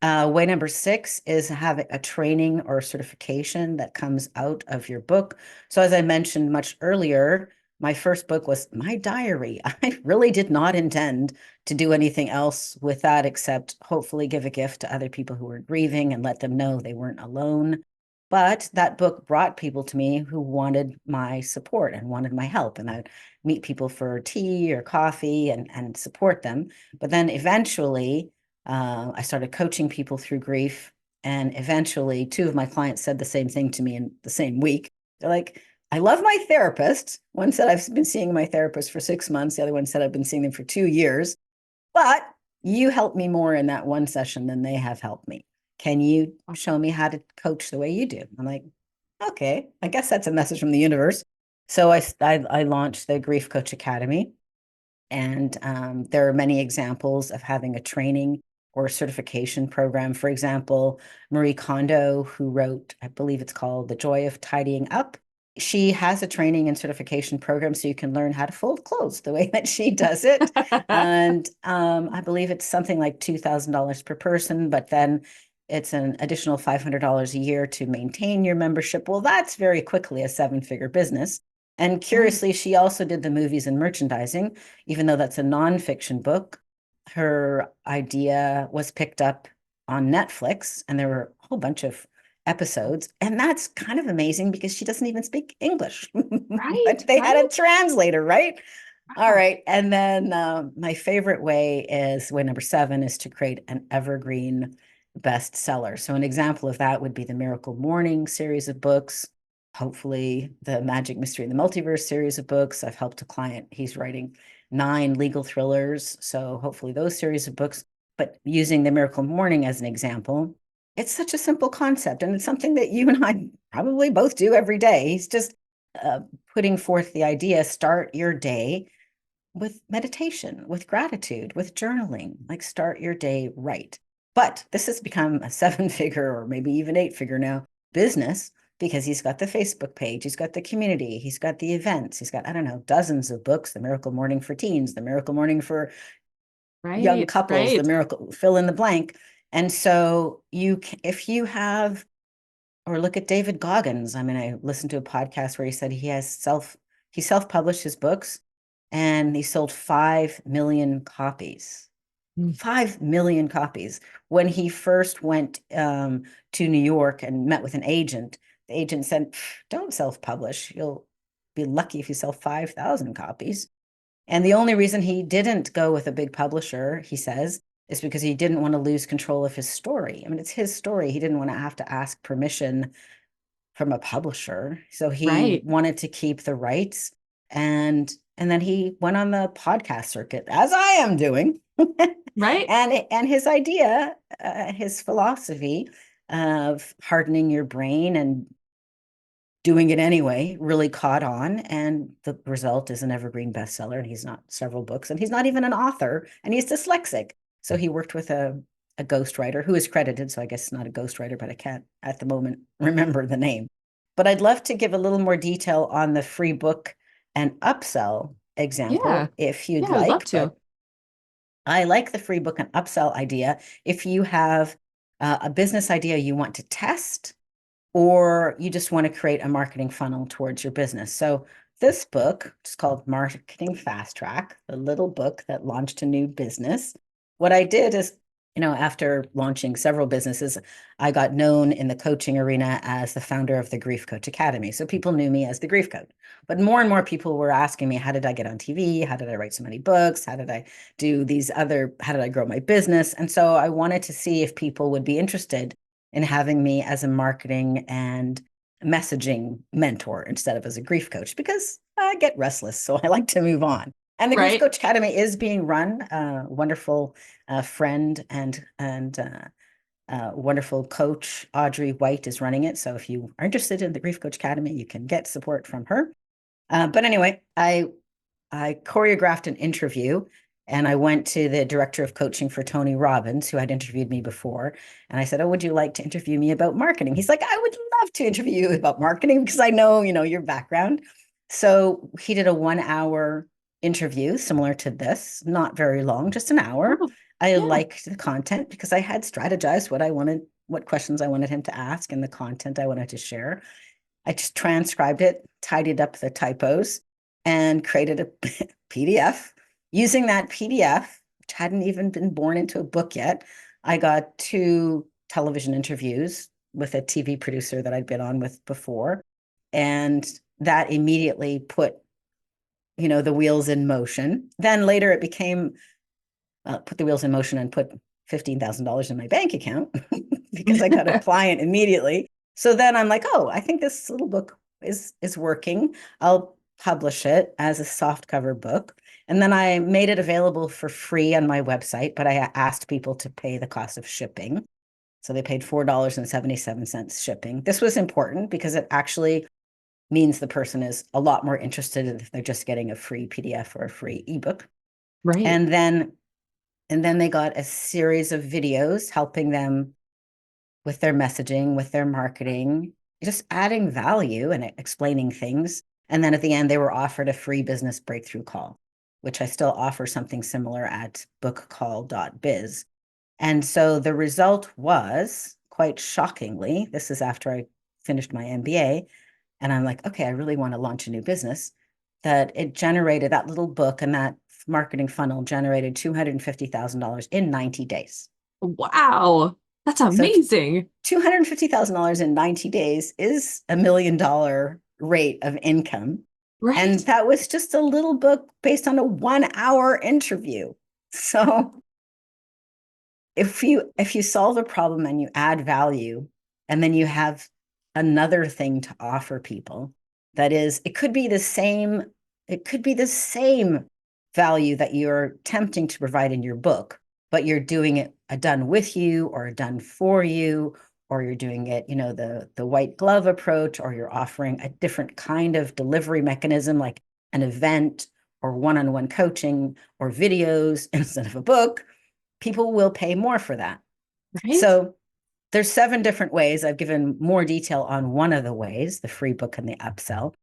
Way number 6 is having a training or certification that comes out of your book. So as I mentioned much earlier, my first book was my diary. I really did not intend to do anything else with that except hopefully give a gift to other people who were grieving and let them know they weren't alone. But that book brought people to me who wanted my support and wanted my help. And I'd meet people for tea or coffee and support them. But then eventually, I started coaching people through grief. And eventually, 2 of my clients said the same thing to me in the same week. They're like, I love my therapist. One said, I've been seeing my therapist for 6 months. The other one said, I've been seeing them for 2 years. But you helped me more in that one session than they have helped me. Can you show me how to coach the way you do? I'm like, okay, I guess that's a message from the universe. So I launched the Grief Coach Academy. And there are many examples of having a training or certification program. For example, Marie Kondo, who wrote, I believe it's called The Joy of Tidying Up. She has a training and certification program so you can learn how to fold clothes the way that she does it. And I believe it's something like $2,000 per person, but then it's an additional $500 a year to maintain your membership. Well, that's very quickly a 7-figure business. And curiously, she also did the movies and merchandising, even though that's a nonfiction book. Her idea was picked up on Netflix, and there were a whole bunch of episodes. And that's kind of amazing because she doesn't even speak English. Right, But they had a right. translator, right? All Wow. right. And then my favorite way number 7 is to create an evergreen bestseller. So an example of that would be the Miracle Morning series of books. Hopefully the Magic Mystery and the Multiverse series of books. I've helped a client. He's writing 9 legal thrillers. So hopefully those series of books, but using the Miracle Morning as an example, it's such a simple concept. And it's something that you and I probably both do every day. He's just putting forth the idea, start your day with meditation, with gratitude, with journaling, like start your day right. But this has become a 7-figure or maybe even 8-figure now business because he's got the Facebook page, he's got the community, he's got the events, he's got, I don't know, dozens of books, the Miracle Morning for teens, the Miracle Morning for young Right, couples, the right. Miracle, fill in the blank. And so if you have, or look at David Goggins. I mean, I listened to a podcast where he said he self-published his books and he sold 5 million copies. Mm. 5 million copies. When he first went to New York and met with an agent, the agent said, don't self-publish. You'll be lucky if you sell 5,000 copies. And the only reason he didn't go with a big publisher, he says, is because he didn't want to lose control of his story. I mean, it's his story. He didn't want to have to ask permission from a publisher. So he Right, wanted to keep the rights. And then he went on the podcast circuit, as I am doing. right. And his idea, his philosophy of hardening your brain and doing it anyway really caught on, and the result is an evergreen bestseller. And he's not several books, and he's not even an author, and he's dyslexic. So he worked with a ghostwriter who is credited. So I guess not a ghostwriter, but I can't at the moment remember the name. But I'd love to give a little more detail on the free book and upsell Yeah. example if you'd Yeah, I would love like. to. But I like the free book and upsell idea. If you have a business idea you want to test, or you just want to create a marketing funnel towards your business. So this book, it's called Marketing Fast Track, the little book that launched a new business. What I did is After launching several businesses, I got known in the coaching arena as the founder of the Grief Coach Academy. So people knew me as the grief coach. But more and more people were asking me, how did I get on TV? How did I write so many books? How did I how did I grow my business? And so I wanted to see if people would be interested in having me as a marketing and messaging mentor instead of as a grief coach, because I get restless. So I like to move on. And the Grief Right. Coach Academy is being run. Wonderful friend and wonderful coach Audrey White is running it. So if you are interested in the Grief Coach Academy, you can get support from her. But anyway, I choreographed an interview, and I went to the director of coaching for Tony Robbins, who had interviewed me before. And I said, "Oh, would you like to interview me about marketing?" He's like, "I would love to interview you about marketing because I know, your background." So he did a 1 hour interview similar to this, not very long, just an hour. Oh, I yeah. liked the content because I had strategized what questions I wanted him to ask and the content I wanted to share. I just transcribed it, tidied up the typos, and created a PDF. Using that PDF, which hadn't even been born into a book yet, I got 2 television interviews with a TV producer that I'd been on with before. And that immediately put, the wheels in motion. Then later it became put the wheels in motion and put $15,000 in my bank account because I got a client immediately. So then I'm like, oh, I think this little book is working. I'll publish it as a soft cover book. And then I made it available for free on my website, but I asked people to pay the cost of shipping. So they paid $4.77 shipping. This was important because it actually means the person is a lot more interested if they're just getting a free PDF or a free ebook. Right. And then they got a series of videos helping them with their messaging, with their marketing, just adding value and explaining things. And then at the end, they were offered a free business breakthrough call, which I still offer something similar at bookcall.biz. And so the result was, quite shockingly, this is after I finished my MBA, and I'm like, okay, I really want to launch a new business, that it generated that little book, and that marketing funnel generated $250,000 in 90 days. Wow. That's So amazing. $250,000 in 90 days is $1 million rate of income. And Right. that was just a little book based on a 1 hour interview. So if you solve a problem and you add value, and then you have another thing to offer people, that is, it could be the same value that you're attempting to provide in your book, but you're doing it a done with you or a done for you, or you're doing it, the white glove approach, or you're offering a different kind of delivery mechanism, like an event or one-on-one coaching or videos instead of a book. People will pay more for that. Right. So there's 7 different ways. I've given more detail on one of the ways, the free book and the upsell.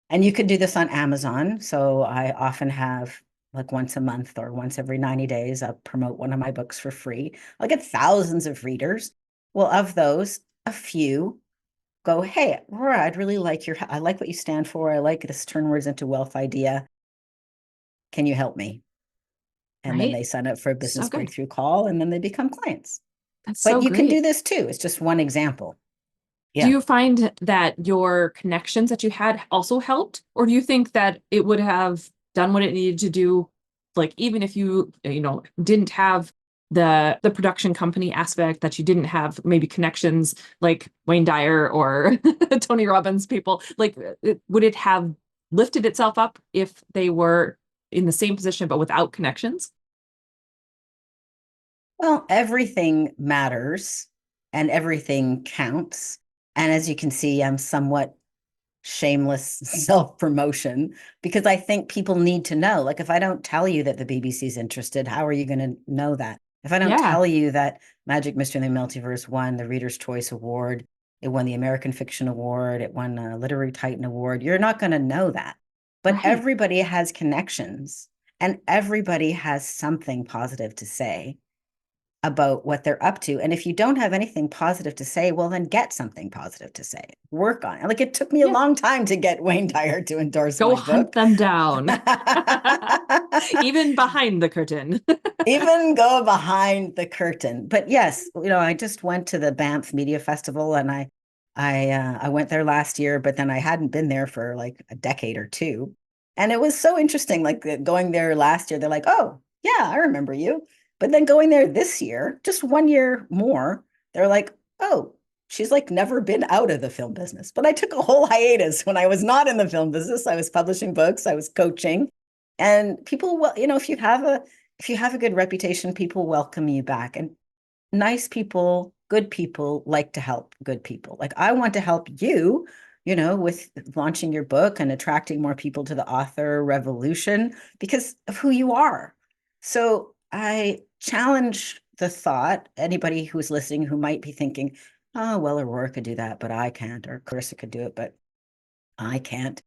And you could do this on Amazon. So I often have, like, once a month or once every 90 days, I'll promote one of my books for free. I'll get thousands of readers. Well, of those, a few go, hey, Aurora, I like what you stand for. I like this turn words into wealth idea. Can you help me? And then Right. they sign up for a So business good. breakthrough call, and then they become clients. That's But so you can do great. this too. It's just one example. Do Yeah. you find that your connections that you had also helped, or do you think that it would have done what it needed to do, like even if you didn't have the production company aspect, that you didn't have maybe connections like Wayne Dyer or Tony Robbins people, like would it have lifted itself up if they were in the same position but without connections? Well, everything matters and everything counts. And as you can see, I'm somewhat shameless self promotion because I think people need to know. Like, if I don't tell you that the BBC's interested, how are you going to know that? If I don't Yeah, tell you that Magic Mystery and the Multiverse won the Reader's Choice Award, it won the American Fiction Award, it won a Literary Titan Award, you're not going to know that. But right. everybody has connections and everybody has something positive to say. about what they're up to. And if you don't have anything positive to say, well, then get something positive to say. Work on it. Like it took me a Yeah. long time to get Wayne Dyer to endorse Go my hunt book. them down. Even behind the curtain. Even go behind the curtain. But yes, I just went to the Banff Media Festival, and I went there last year, but then I hadn't been there for like a decade or two. And it was so interesting, like going there last year, they're like, oh, yeah, I remember you. But then going there this year, just 1 year more, they're like, oh, she's like never been out of the film business. But I took a whole hiatus when I was not in the film business. I was publishing books, I was coaching. And people will, if you have a good reputation, people welcome you back. And nice people, good people like to help good people. Like I want to help you, with launching your book and attracting more people to the author revolution because of who you are. So I challenge the thought, anybody who's listening who might be thinking, oh, well, Aurora could do that, but I can't, or Carissa could do it, but I can't.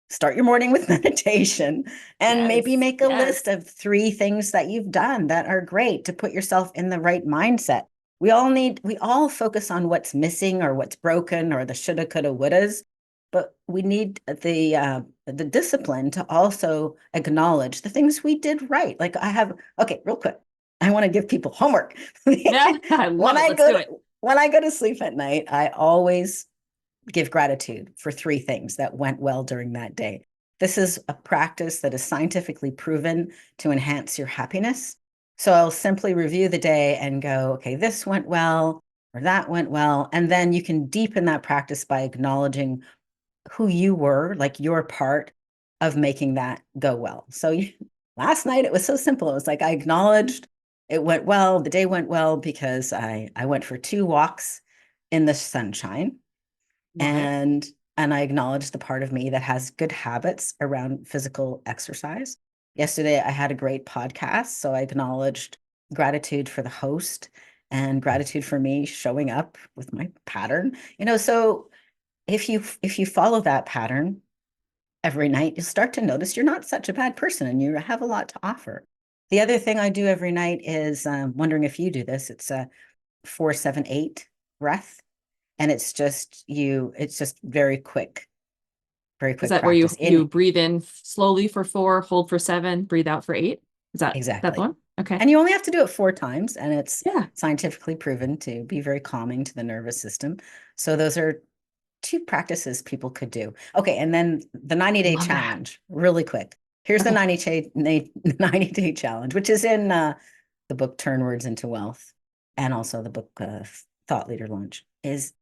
Start your morning with meditation and maybe Yes. make a Yes. list of 3 things that you've done that are great to put yourself in the right mindset. We all focus on what's missing or what's broken or the shoulda, coulda, wouldas, but we need the discipline to also acknowledge the things we did right. Like okay, real quick, I want to give people homework. Yeah, I love when it. I Let's go do to it. when I go to sleep at night, I always give gratitude for 3 things that went well during that day. This is a practice that is scientifically proven to enhance your happiness. So I'll simply review the day and go, okay, this went well or that went well. And then you can deepen that practice by acknowledging who you were, like your part of making that go well. So last night it was so simple. It was like I acknowledged it went well. The day went well because I went for 2 walks in the sunshine, Love it. and I acknowledge the part of me that has good habits around physical exercise. Yesterday, I had a great podcast, so I acknowledged gratitude for the host and gratitude for me showing up with my pattern. So if you follow that pattern every night, you'll start to notice you're not such a bad person and you have a lot to offer. The other thing I do every night is wondering if you do this. It's a 4-7-8 breath, and it's just very Is quick that where you practice you in. breathe in slowly for 4, hold for 7, breathe out for 8? Is that the Exactly. one? Okay. And you only have to do it 4 times, and it's Yeah. scientifically proven to be very calming to the nervous system. So those are 2 practices people could do. Okay, and then the 90-day Love that. challenge, really quick. Here's the Okay. 90-day challenge, which is in the book Turn Words into Wealth, and also the book Thought Leader Launch, is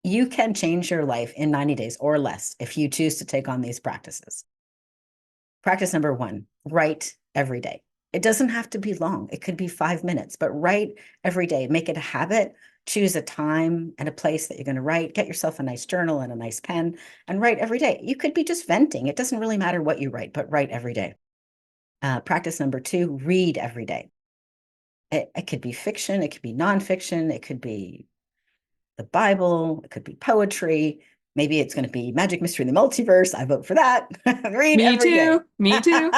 you can change your life in 90 days or less if you choose to take on these practices. Practice number 1, write every day. It doesn't have to be long. It could be 5 minutes, but write every day. Make it a habit. Choose a time and a place that you're going to write. Get yourself a nice journal and a nice pen and write every day. You could be just venting. It doesn't really matter what you write, but write every day. Practice number 2, read every day. It could be fiction. It could be nonfiction. It could be the Bible. It could be poetry. Maybe it's going to be Magic Mystery in the Multiverse. I vote for that. Read Me every day. too. Me too.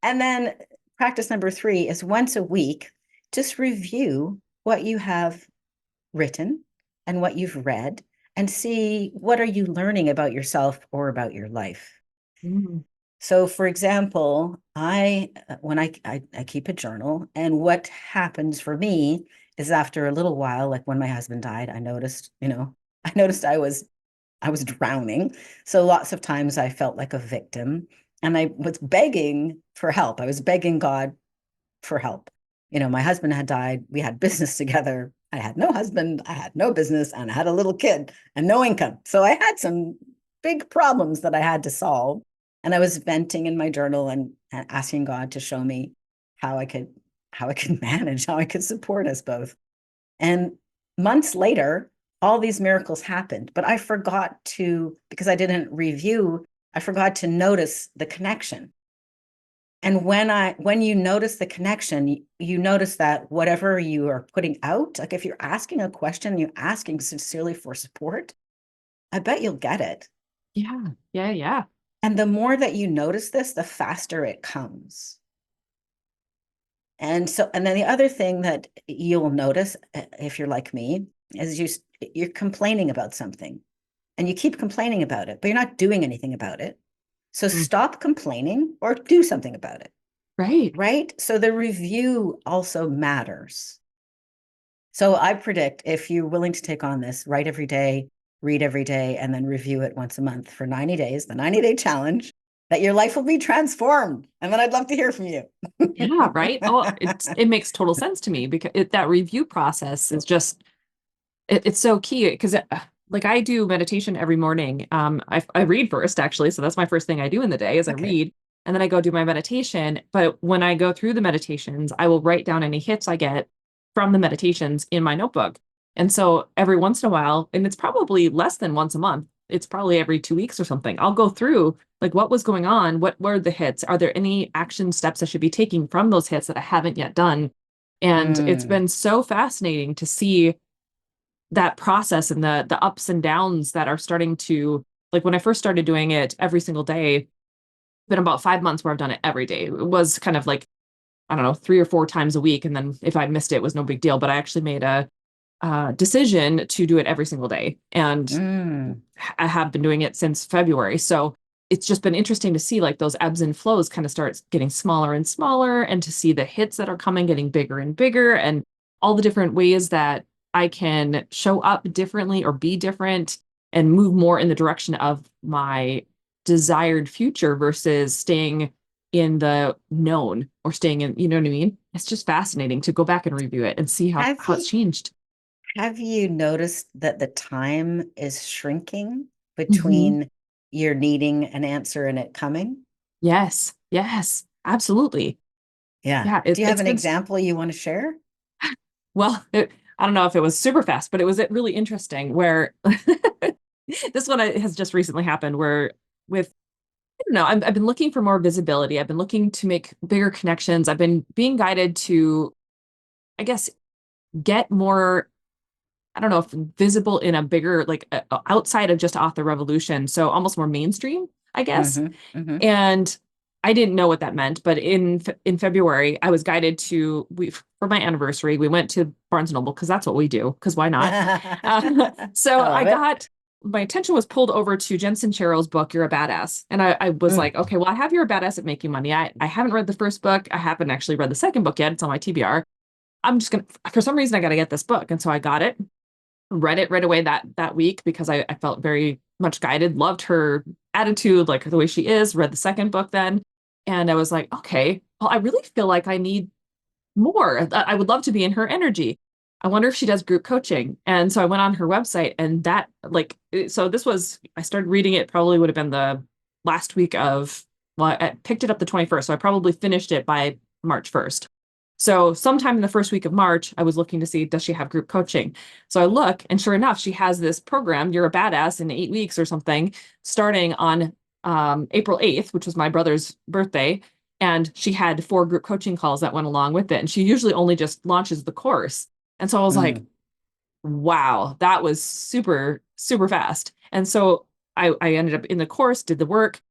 And then practice number 3 is once a week, just review what you have written and what you've read and see what are you learning about yourself or about your life. Mm. So, for example, I keep a journal, and what happens for me is after a little while, like when my husband died, I noticed, I was drowning. So lots of times I felt like a victim, and I was begging for help. I was begging God for help. My husband had died. We had business together. I had no husband. I had no business, and I had a little kid and no income. So I had some big problems that I had to solve. And I was venting in my journal and asking God to show me how I could manage, how I could support us both. And months later, all these miracles happened, but I forgot to, because I didn't review, I forgot to notice the connection. And when you notice the connection, you notice that whatever you are putting out, like if you're asking a question, you're asking sincerely for support, I bet you'll get it. Yeah. Yeah. Yeah. And the more that you notice this, the faster it comes. And then the other thing that you'll notice if you're like me is you're complaining about something and you keep complaining about it, but you're not doing anything about it. So Mm. stop complaining or do something about it, Right. right? So the review also matters. So I predict if you're willing to take on this, write every day, read every day, and then review it once a month for 90 days, the 90-day challenge, that your life will be transformed. And then I'd love to hear from you. Yeah, right. Oh, it makes total sense to me because that review process is just it's so key because like I do meditation every morning. I read first actually, so that's my first thing I do in the day is I Okay. read and then I go do my meditation. But when I go through the meditations, I will write down any hits I get from the meditations in my notebook. And so every once in a while, and it's probably less than once a month, it's probably every 2 weeks or something. I'll go through like what was going on, what were the hits? Are there any action steps I should be taking from those hits that I haven't yet done? And it's Mm, been so fascinating to see that process and the ups and downs that are starting to like when I first started doing it every single day, been about 5 months where I've done it every day. It was kind of like, I don't know, 3 or 4 times a week. And then if I missed it, it was no big deal. But I actually made a decision to do it every single day. And mm. I have been doing it since February. So it's just been interesting to see like those ebbs and flows kind of start getting smaller and smaller and to see the hits that are coming getting bigger and bigger and all the different ways that I can show up differently or be different and move more in the direction of my desired future versus staying in the known or staying in, you know what I mean? It's just fascinating to go back and review it and see Have how it's you changed. have you noticed that the time is shrinking Hmm. between you're needing an answer and it coming? Yes, yes, absolutely. Yeah. Yeah, Do you have it's an been example you want to share? well, I don't know if it was super fast, but it was really interesting where this one has just recently happened where with I don't know, I've been looking for more visibility. I've been looking to make bigger connections. I've been being guided to, I guess, get more, I don't know if visible in a bigger, like outside of just author revolution. So almost more mainstream, I guess. Mm-hmm. Mm-hmm. And I didn't know what that meant, but in February, I was guided to we for my anniversary. We went to Barnes and Noble because that's what we do. Because why not? So I I love it. got my attention was pulled over to Jensen Sherrill's book, You're a Badass. And I was Mm. like, okay, well, I have You're a Badass at Making Money. I haven't read the first book. I haven't actually read the second book yet. It's on my TBR. I'm just gonna, for some reason, I got to get this book. And so I got it, read it right away that week because I felt very much guided, loved her attitude, like the way she is, read the second book then. And I was like, okay, well, I really feel like I need more. I would love to be in her energy. I wonder if she does group coaching. And so I went on her website and that like so this was I started reading it probably would have been the last week of well, I picked it up the 21st. So I probably finished it by March 1st. So sometime in the first week of March, I was looking to see does she have group coaching. So I look and sure enough, she has this program, You're a Badass in 8 weeks or something, starting on April 8th, which was my brother's birthday. And she had 4 group coaching calls that went along with it. And she usually only just launches the course. And so I was like, Mm. wow, that was super, super fast. And so I ended up in the course, did the work,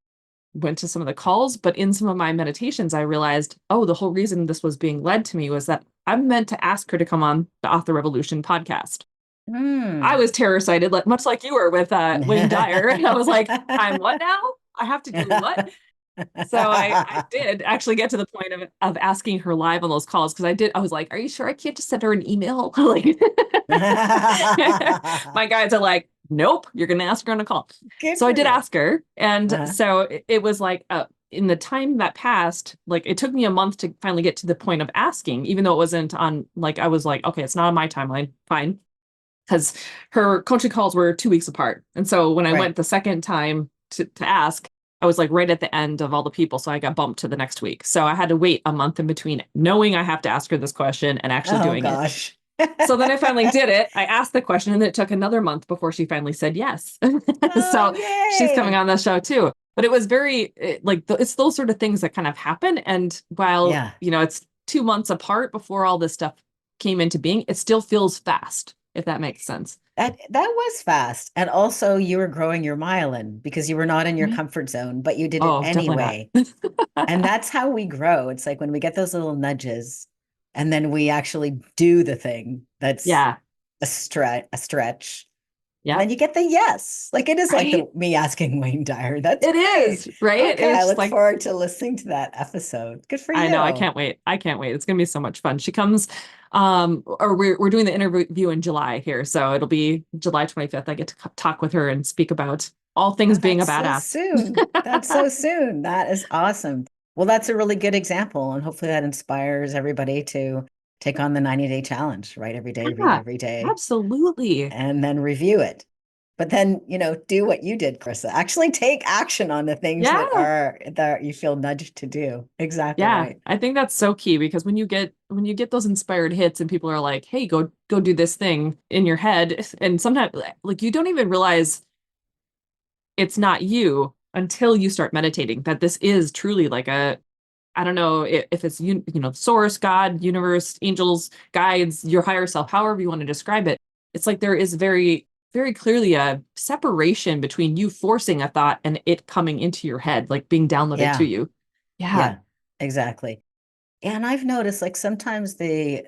went to some of the calls, but in some of my meditations, I realized, oh, the whole reason this was being led to me was that I'm meant to ask her to come on the Author Revolution podcast. I Mm. was terror sighted, like much like you were with Wayne Dyer. And I was like, I'm what now? I have to do what? So I did actually get to the point of asking her live on those calls because I was like, are you sure I can't just send her an email? Like my guides are like, nope, you're gonna ask her on a call. Good So I for did you. ask her. And Uh-huh. so it was like in the time that passed, like it took me a month to finally get to the point of asking, even though it wasn't on like I was like, okay, it's not on my timeline, fine. Because her coaching calls were 2 weeks apart. And so when I Right. went the second time to ask, I was like right at the end of all the people. So I got bumped to the next week. So I had to wait a month in between knowing I have to ask her this question and actually Oh doing it. gosh. So then I finally did it. I asked the question and it took another month before she finally said yes. Oh, So she's coming yay. on the show too. But it was very like it's those sort of things that kind of happen. And while, Yeah. it's 2 months apart before all this stuff came into being, it still feels fast, if that makes sense. That was fast. And also you were growing your myelin because you were not in your Right. comfort zone, but you did it Oh, definitely anyway. not. And that's how we grow. It's like when we get those little nudges, and then we actually do the thing that's Yeah. a stretch, and Yeah. then you get the yes. Like it is like Right. the me asking Wayne Dyer. That's It great. is, right? It Okay, was I just look like, forward to listening to that episode. Good for I know, I you. can't wait. I can't wait. It's gonna be so much fun. She comes, or we're doing the interview in July here, so it'll be July 25th. I get to talk with her and speak about all things Oh, being a that's so badass. soon. That's so soon. That is awesome. Well, that's a really good example, and hopefully that inspires everybody to take on the 90-day challenge, write every day, read Yeah, every day, absolutely. and then review it. But then, do what you did, Carissa. Actually take action on the things that Yeah. are that you feel nudged to do. Exactly Yeah, right. I think that's so key because when you get those inspired hits and people are like, "Hey, go do this thing," in your head, and sometimes like you don't even realize it's not you until you start meditating that this is truly like a, I don't know if it's source, God, universe, angels, guides, your higher self, however you want to describe it. It's like there is very, very clearly a separation between you forcing a thought and it coming into your head, like being downloaded to Yeah. you. Yeah. Yeah. Exactly. And I've noticed like sometimes the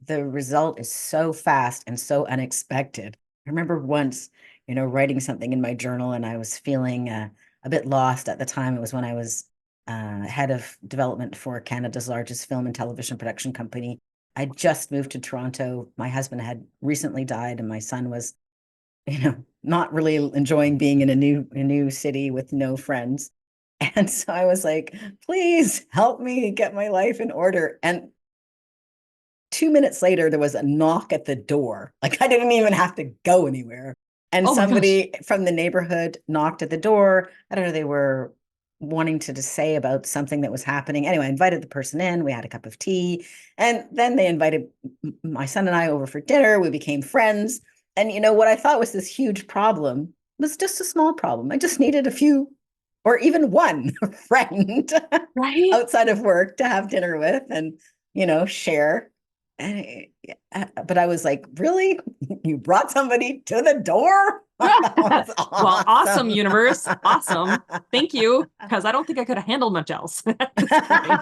result is so fast and so unexpected. I remember once, writing something in my journal and I was feeling a bit lost at the time. It was when I was head of development for Canada's largest film and television production company. I just moved to Toronto. My husband had recently died, and my son was, not really enjoying being in a new city with no friends. And so I was like, please help me get my life in order. And 2 minutes later, there was a knock at the door. Like I didn't even have to go anywhere. And Oh my gosh. somebody from the neighborhood knocked at the door. I don't know, they were wanting to just say about something that was happening. Anyway, I invited the person in. We had a cup of tea. And then they invited my son and I over for dinner. We became friends. And what I thought was this huge problem was just a small problem. I just needed a few or even one friend Right? outside of work to have dinner with and share. And but I was like, really? You brought somebody to the door? That was Well, awesome, awesome. universe. Awesome. Thank you. Because I don't think I could have handled much else at this point.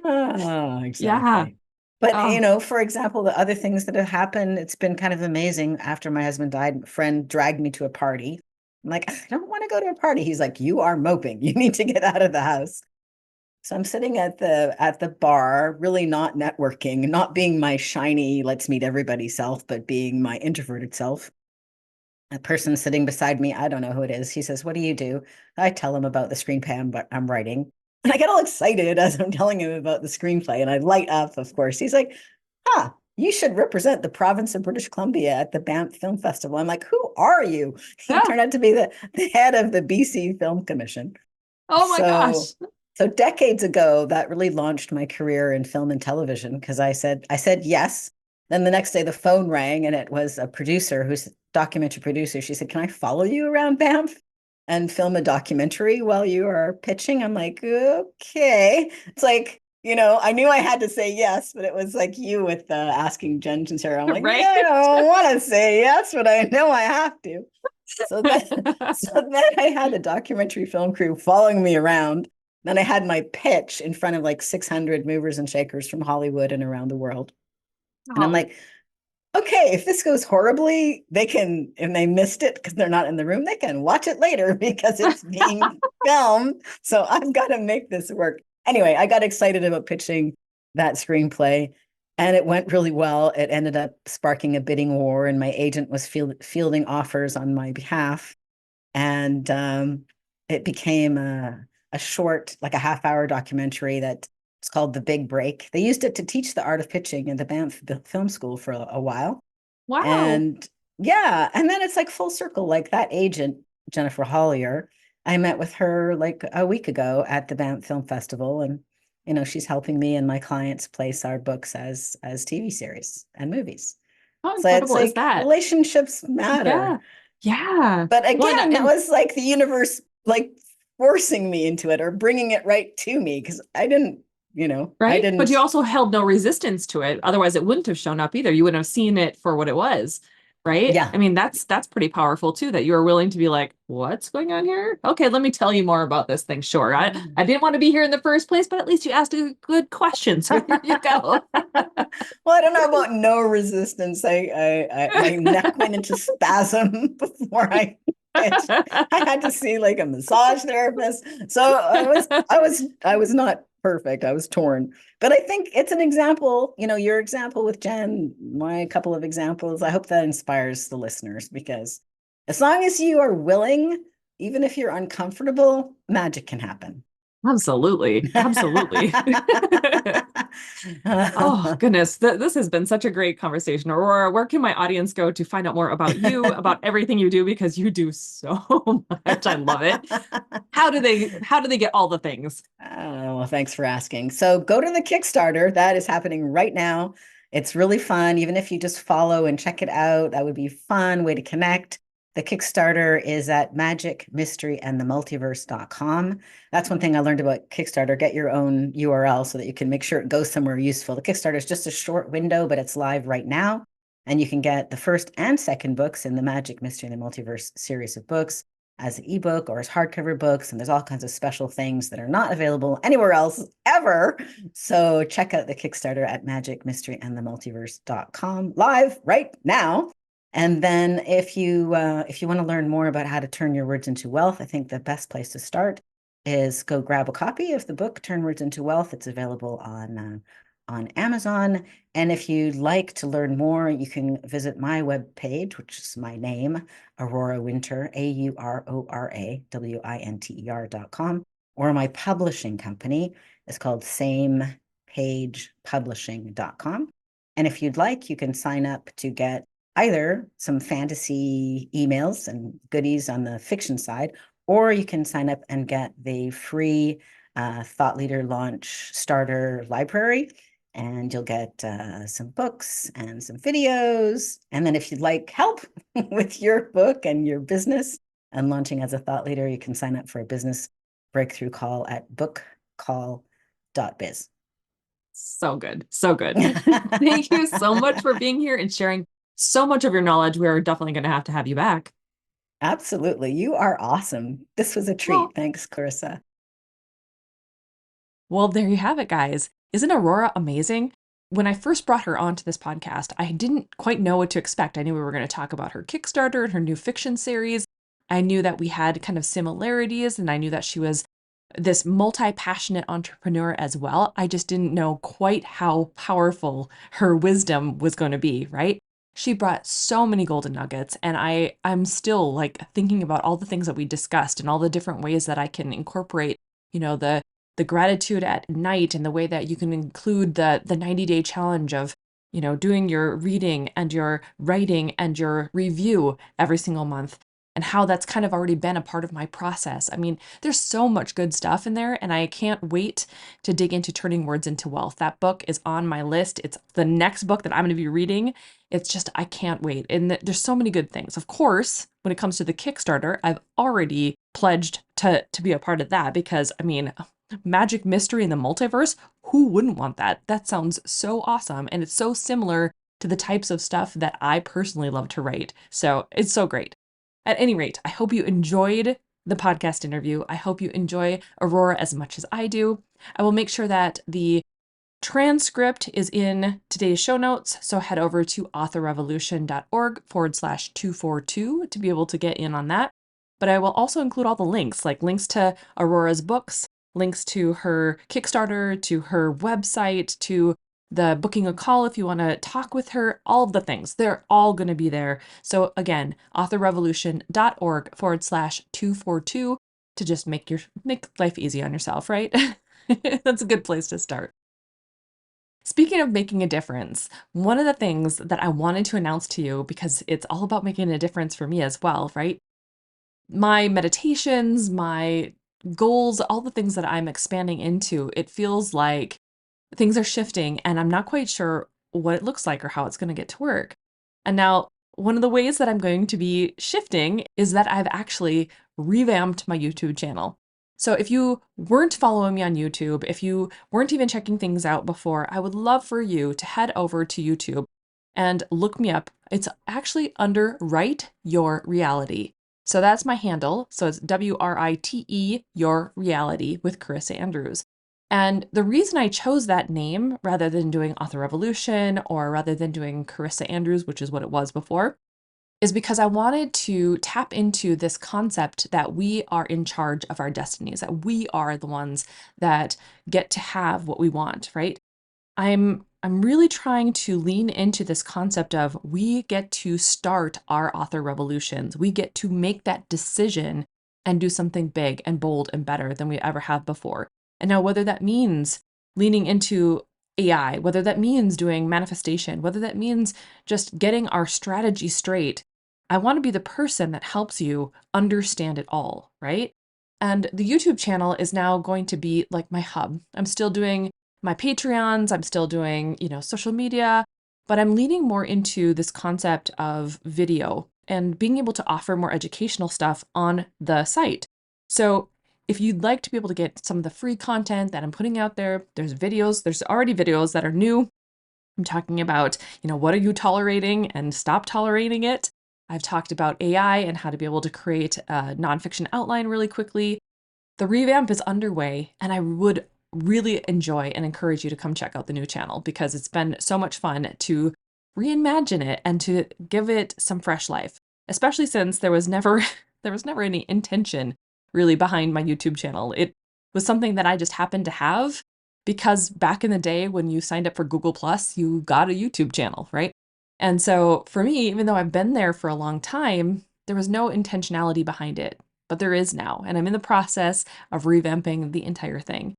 Oh, Yeah. exactly. But Oh, for example, the other things that have happened, it's been kind of amazing. After my husband died, a friend dragged me to a party. I'm like, I don't want to go to a party. He's like, you are moping. You need to get out of the house. So I'm sitting at the bar, really not networking, not being my shiny, let's meet everybody self, but being my introverted self. A person sitting beside me, I don't know who it is. He says, what do you do? I tell him about the screenplay I'm writing. And I get all excited as I'm telling him about the screenplay. And I light up, of course. He's like, you should represent the province of British Columbia at the Banff Film Festival. I'm like, who are you? He yeah. turned out to be the head of the BC Film Commission. Oh my So, gosh. so decades ago, that really launched my career in film and television because I said yes. Then the next day the phone rang and it was a producer who's a documentary producer. She said, "Can I follow you around Banff and film a documentary while you are pitching?" I'm like, okay. It's like, I knew I had to say yes, but it was like you with asking Jen and Sarah. I'm like, Right? yeah, I don't want to say yes, but I know I have to. So then, so then I had a documentary film crew following me around. Then I had my pitch in front of like 600 movers and shakers from Hollywood and around the world. And I'm Oh, like, okay, if this goes horribly, they can, and they missed it because they're not in the room, they can watch it later because it's being filmed. So I've got to make this work. Anyway, I got excited about pitching that screenplay and it went really well. It ended up sparking a bidding war, and my agent was fielding offers on my behalf. And it became a short, like a half-hour documentary that it's called The Big Break. They used it to teach the art of pitching in the Banff Film School for a while. wow. And yeah, and then it's like full circle, like that agent, Jennifer Hollier. I met with her like a week ago at the Banff Film Festival, and she's helping me and my clients place our books as TV series and movies. How So it's incredible is like that? relationships matter. Yeah. Yeah. But Well, again, that and was like the universe like forcing me into it or bringing it right to me because I right. But you didn't. also held no resistance to it. Otherwise, it wouldn't have shown up either. You wouldn't have seen it for what it was. right? Yeah. I mean, that's pretty powerful too, that you are willing to be like, what's going on here? Okay, let me tell you more about this thing. Sure. I didn't want to be here in the first place, but at least you asked a good question. So here you go. Well, I don't know about no resistance. My neck went into spasm before I had to see like a massage therapist. So I was not perfect. I was torn. But I think it's an example, your example with Jen, my couple of examples. I hope that inspires the listeners, because as long as you are willing, even if you're uncomfortable, magic can happen. Absolutely. Absolutely. Oh, goodness. This has been such a great conversation. Aurora, where can my audience go to find out more about you, about everything you do? Because you do so much. I love it. How do they get all the things? Oh, well, thanks for asking. So go to the Kickstarter. That is happening right now. It's really fun. Even if you just follow and check it out, that would be a fun way to connect. The Kickstarter is at magicmysteryandthemultiverse.com. That's one thing I learned about Kickstarter. Get your own URL so that you can make sure it goes somewhere useful. The Kickstarter is just a short window, but it's live right now. And you can get the first and second books in the Magic, Mystery, and the Multiverse series of books as an ebook or as hardcover books. And there's all kinds of special things that are not available anywhere else ever. So check out the Kickstarter at magicmysteryandthemultiverse.com live right now. And then if you want to learn more about how to turn your words into wealth, I think the best place to start is go grab a copy of the book, Turn Words into Wealth. It's available on Amazon. And if you'd like to learn more, you can visit my webpage, which is my name, Aurora Winter, AuroraWinter.com, or my publishing company is called SamePagePublishing.com. And if you'd like, you can sign up to get either some fantasy emails and goodies on the fiction side, or you can sign up and get the free Thought Leader Launch Starter Library, and you'll get some books and some videos. And then if you'd like help with your book and your business and launching as a thought leader, you can sign up for a business breakthrough call at bookcall.biz. So good. So good. Thank you so much for being here and sharing so much of your knowledge. We're definitely going to have you back. Absolutely. You are awesome. This was a treat. Well, Thanks, Clarissa. well, there you have it, guys. Isn't Aurora amazing? When I first brought her onto this podcast, I didn't quite know what to expect. I knew we were going to talk about her Kickstarter and her new fiction series. I knew that we had kind of similarities, and I knew that she was this multi-passionate entrepreneur as well. I just didn't know quite how powerful her wisdom was going to be, right? She brought so many golden nuggets, and I'm still like thinking about all the things that we discussed and all the different ways that I can incorporate, the gratitude at night, and the way that you can include the 90-day challenge of, doing your reading and your writing and your review every single month, and how that's kind of already been a part of my process. I mean, there's so much good stuff in there, and I can't wait to dig into Turning Words into Wealth. That book is on my list. It's the next book that I'm going to be reading. It's just, I can't wait. And there's so many good things. Of course, when it comes to the Kickstarter, I've already pledged to be a part of that, because, I mean, magic, mystery, and the multiverse, who wouldn't want that? That sounds so awesome. And it's so similar to the types of stuff that I personally love to write. So it's so great. At any rate, I hope you enjoyed the podcast interview. I hope you enjoy Aurora as much as I do. I will make sure that the transcript is in today's show notes. So head over to authorrevolution.org/242 to be able to get in on that. But I will also include all the links, like links to Aurora's books, links to her Kickstarter, to her website, to the booking a call if you want to talk with her, all of the things. They're all going to be there. So again, authorrevolution.org/242 to just make life easy on yourself, right? That's a good place to start. Speaking of making a difference, one of the things that I wanted to announce to you, because it's all about making a difference for me as well, right? My meditations, my goals, all the things that I'm expanding into, it feels like things are shifting and I'm not quite sure what it looks like or how it's going to get to work. And now, one of the ways that I'm going to be shifting is that I've actually revamped my YouTube channel. So if you weren't following me on YouTube, if you weren't even checking things out before, I would love for you to head over to YouTube and look me up. It's actually under Write Your Reality. So that's my handle. So it's WRITE, Your Reality with Carissa Andrews. And the reason I chose that name rather than doing Author Revolution or rather than doing Carissa Andrews, which is what it was before, is because I wanted to tap into this concept that we are in charge of our destinies, that we are the ones that get to have what we want, right? I'm really trying to lean into this concept of we get to start our author revolutions. We get to make that decision and do something big and bold and better than we ever have before. And now, whether that means leaning into AI, whether that means doing manifestation, whether that means just getting our strategy straight, I want to be the person that helps you understand it all, right? And the YouTube channel is now going to be like my hub. I'm still doing my Patreons, I'm still doing, social media, but I'm leaning more into this concept of video and being able to offer more educational stuff on the site. So if you'd like to be able to get some of the free content that I'm putting out there, there's already videos that are new. I'm talking about, what are you tolerating and stop tolerating it. I've talked about AI and how to be able to create a nonfiction outline really quickly. The revamp is underway, and I would really enjoy and encourage you to come check out the new channel because it's been so much fun to reimagine it and to give it some fresh life, especially since there was never any intention really behind my YouTube channel. It was something that I just happened to have because back in the day when you signed up for Google Plus, you got a YouTube channel, right? And so for me, even though I've been there for a long time, there was no intentionality behind it, but there is now, and I'm in the process of revamping the entire thing.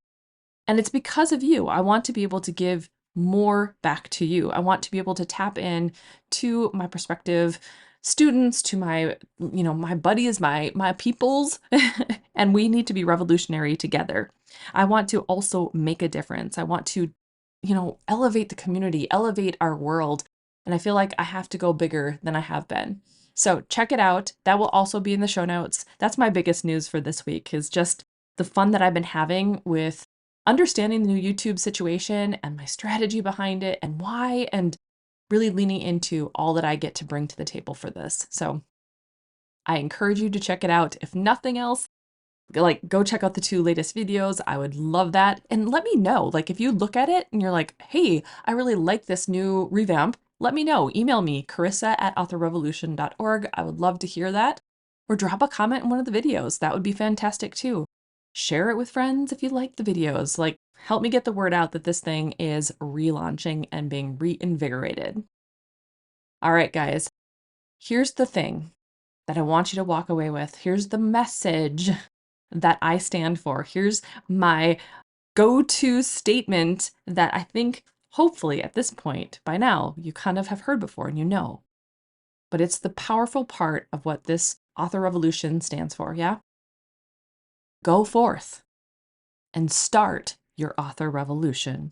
And it's because of you. I want to be able to give more back to you. I want to be able to tap in to my prospective students, to my buddies, my peoples, and we need to be revolutionary together. I want to also make a difference. I want to, elevate the community, elevate our world. And I feel like I have to go bigger than I have been. So check it out. That will also be in the show notes. That's my biggest news for this week is just the fun that I've been having with understanding the new YouTube situation and my strategy behind it and why, and really leaning into all that I get to bring to the table for this. So I encourage you to check it out. If nothing else, go check out the 2 latest videos. I would love that. And let me know, if you look at it and you're like, hey, I really like this new revamp, let me know. Email me, carissa@authorrevolution.org. I would love to hear that. Or drop a comment in one of the videos. That would be fantastic too. Share it with friends if you like the videos. Help me get the word out that this thing is relaunching and being reinvigorated. All right, guys, here's the thing that I want you to walk away with. Here's the message that I stand for. Here's my go-to statement that I think, hopefully at this point by now, you kind of have heard before and you know. But it's the powerful part of what this author revolution stands for, yeah? Go forth and start your author revolution.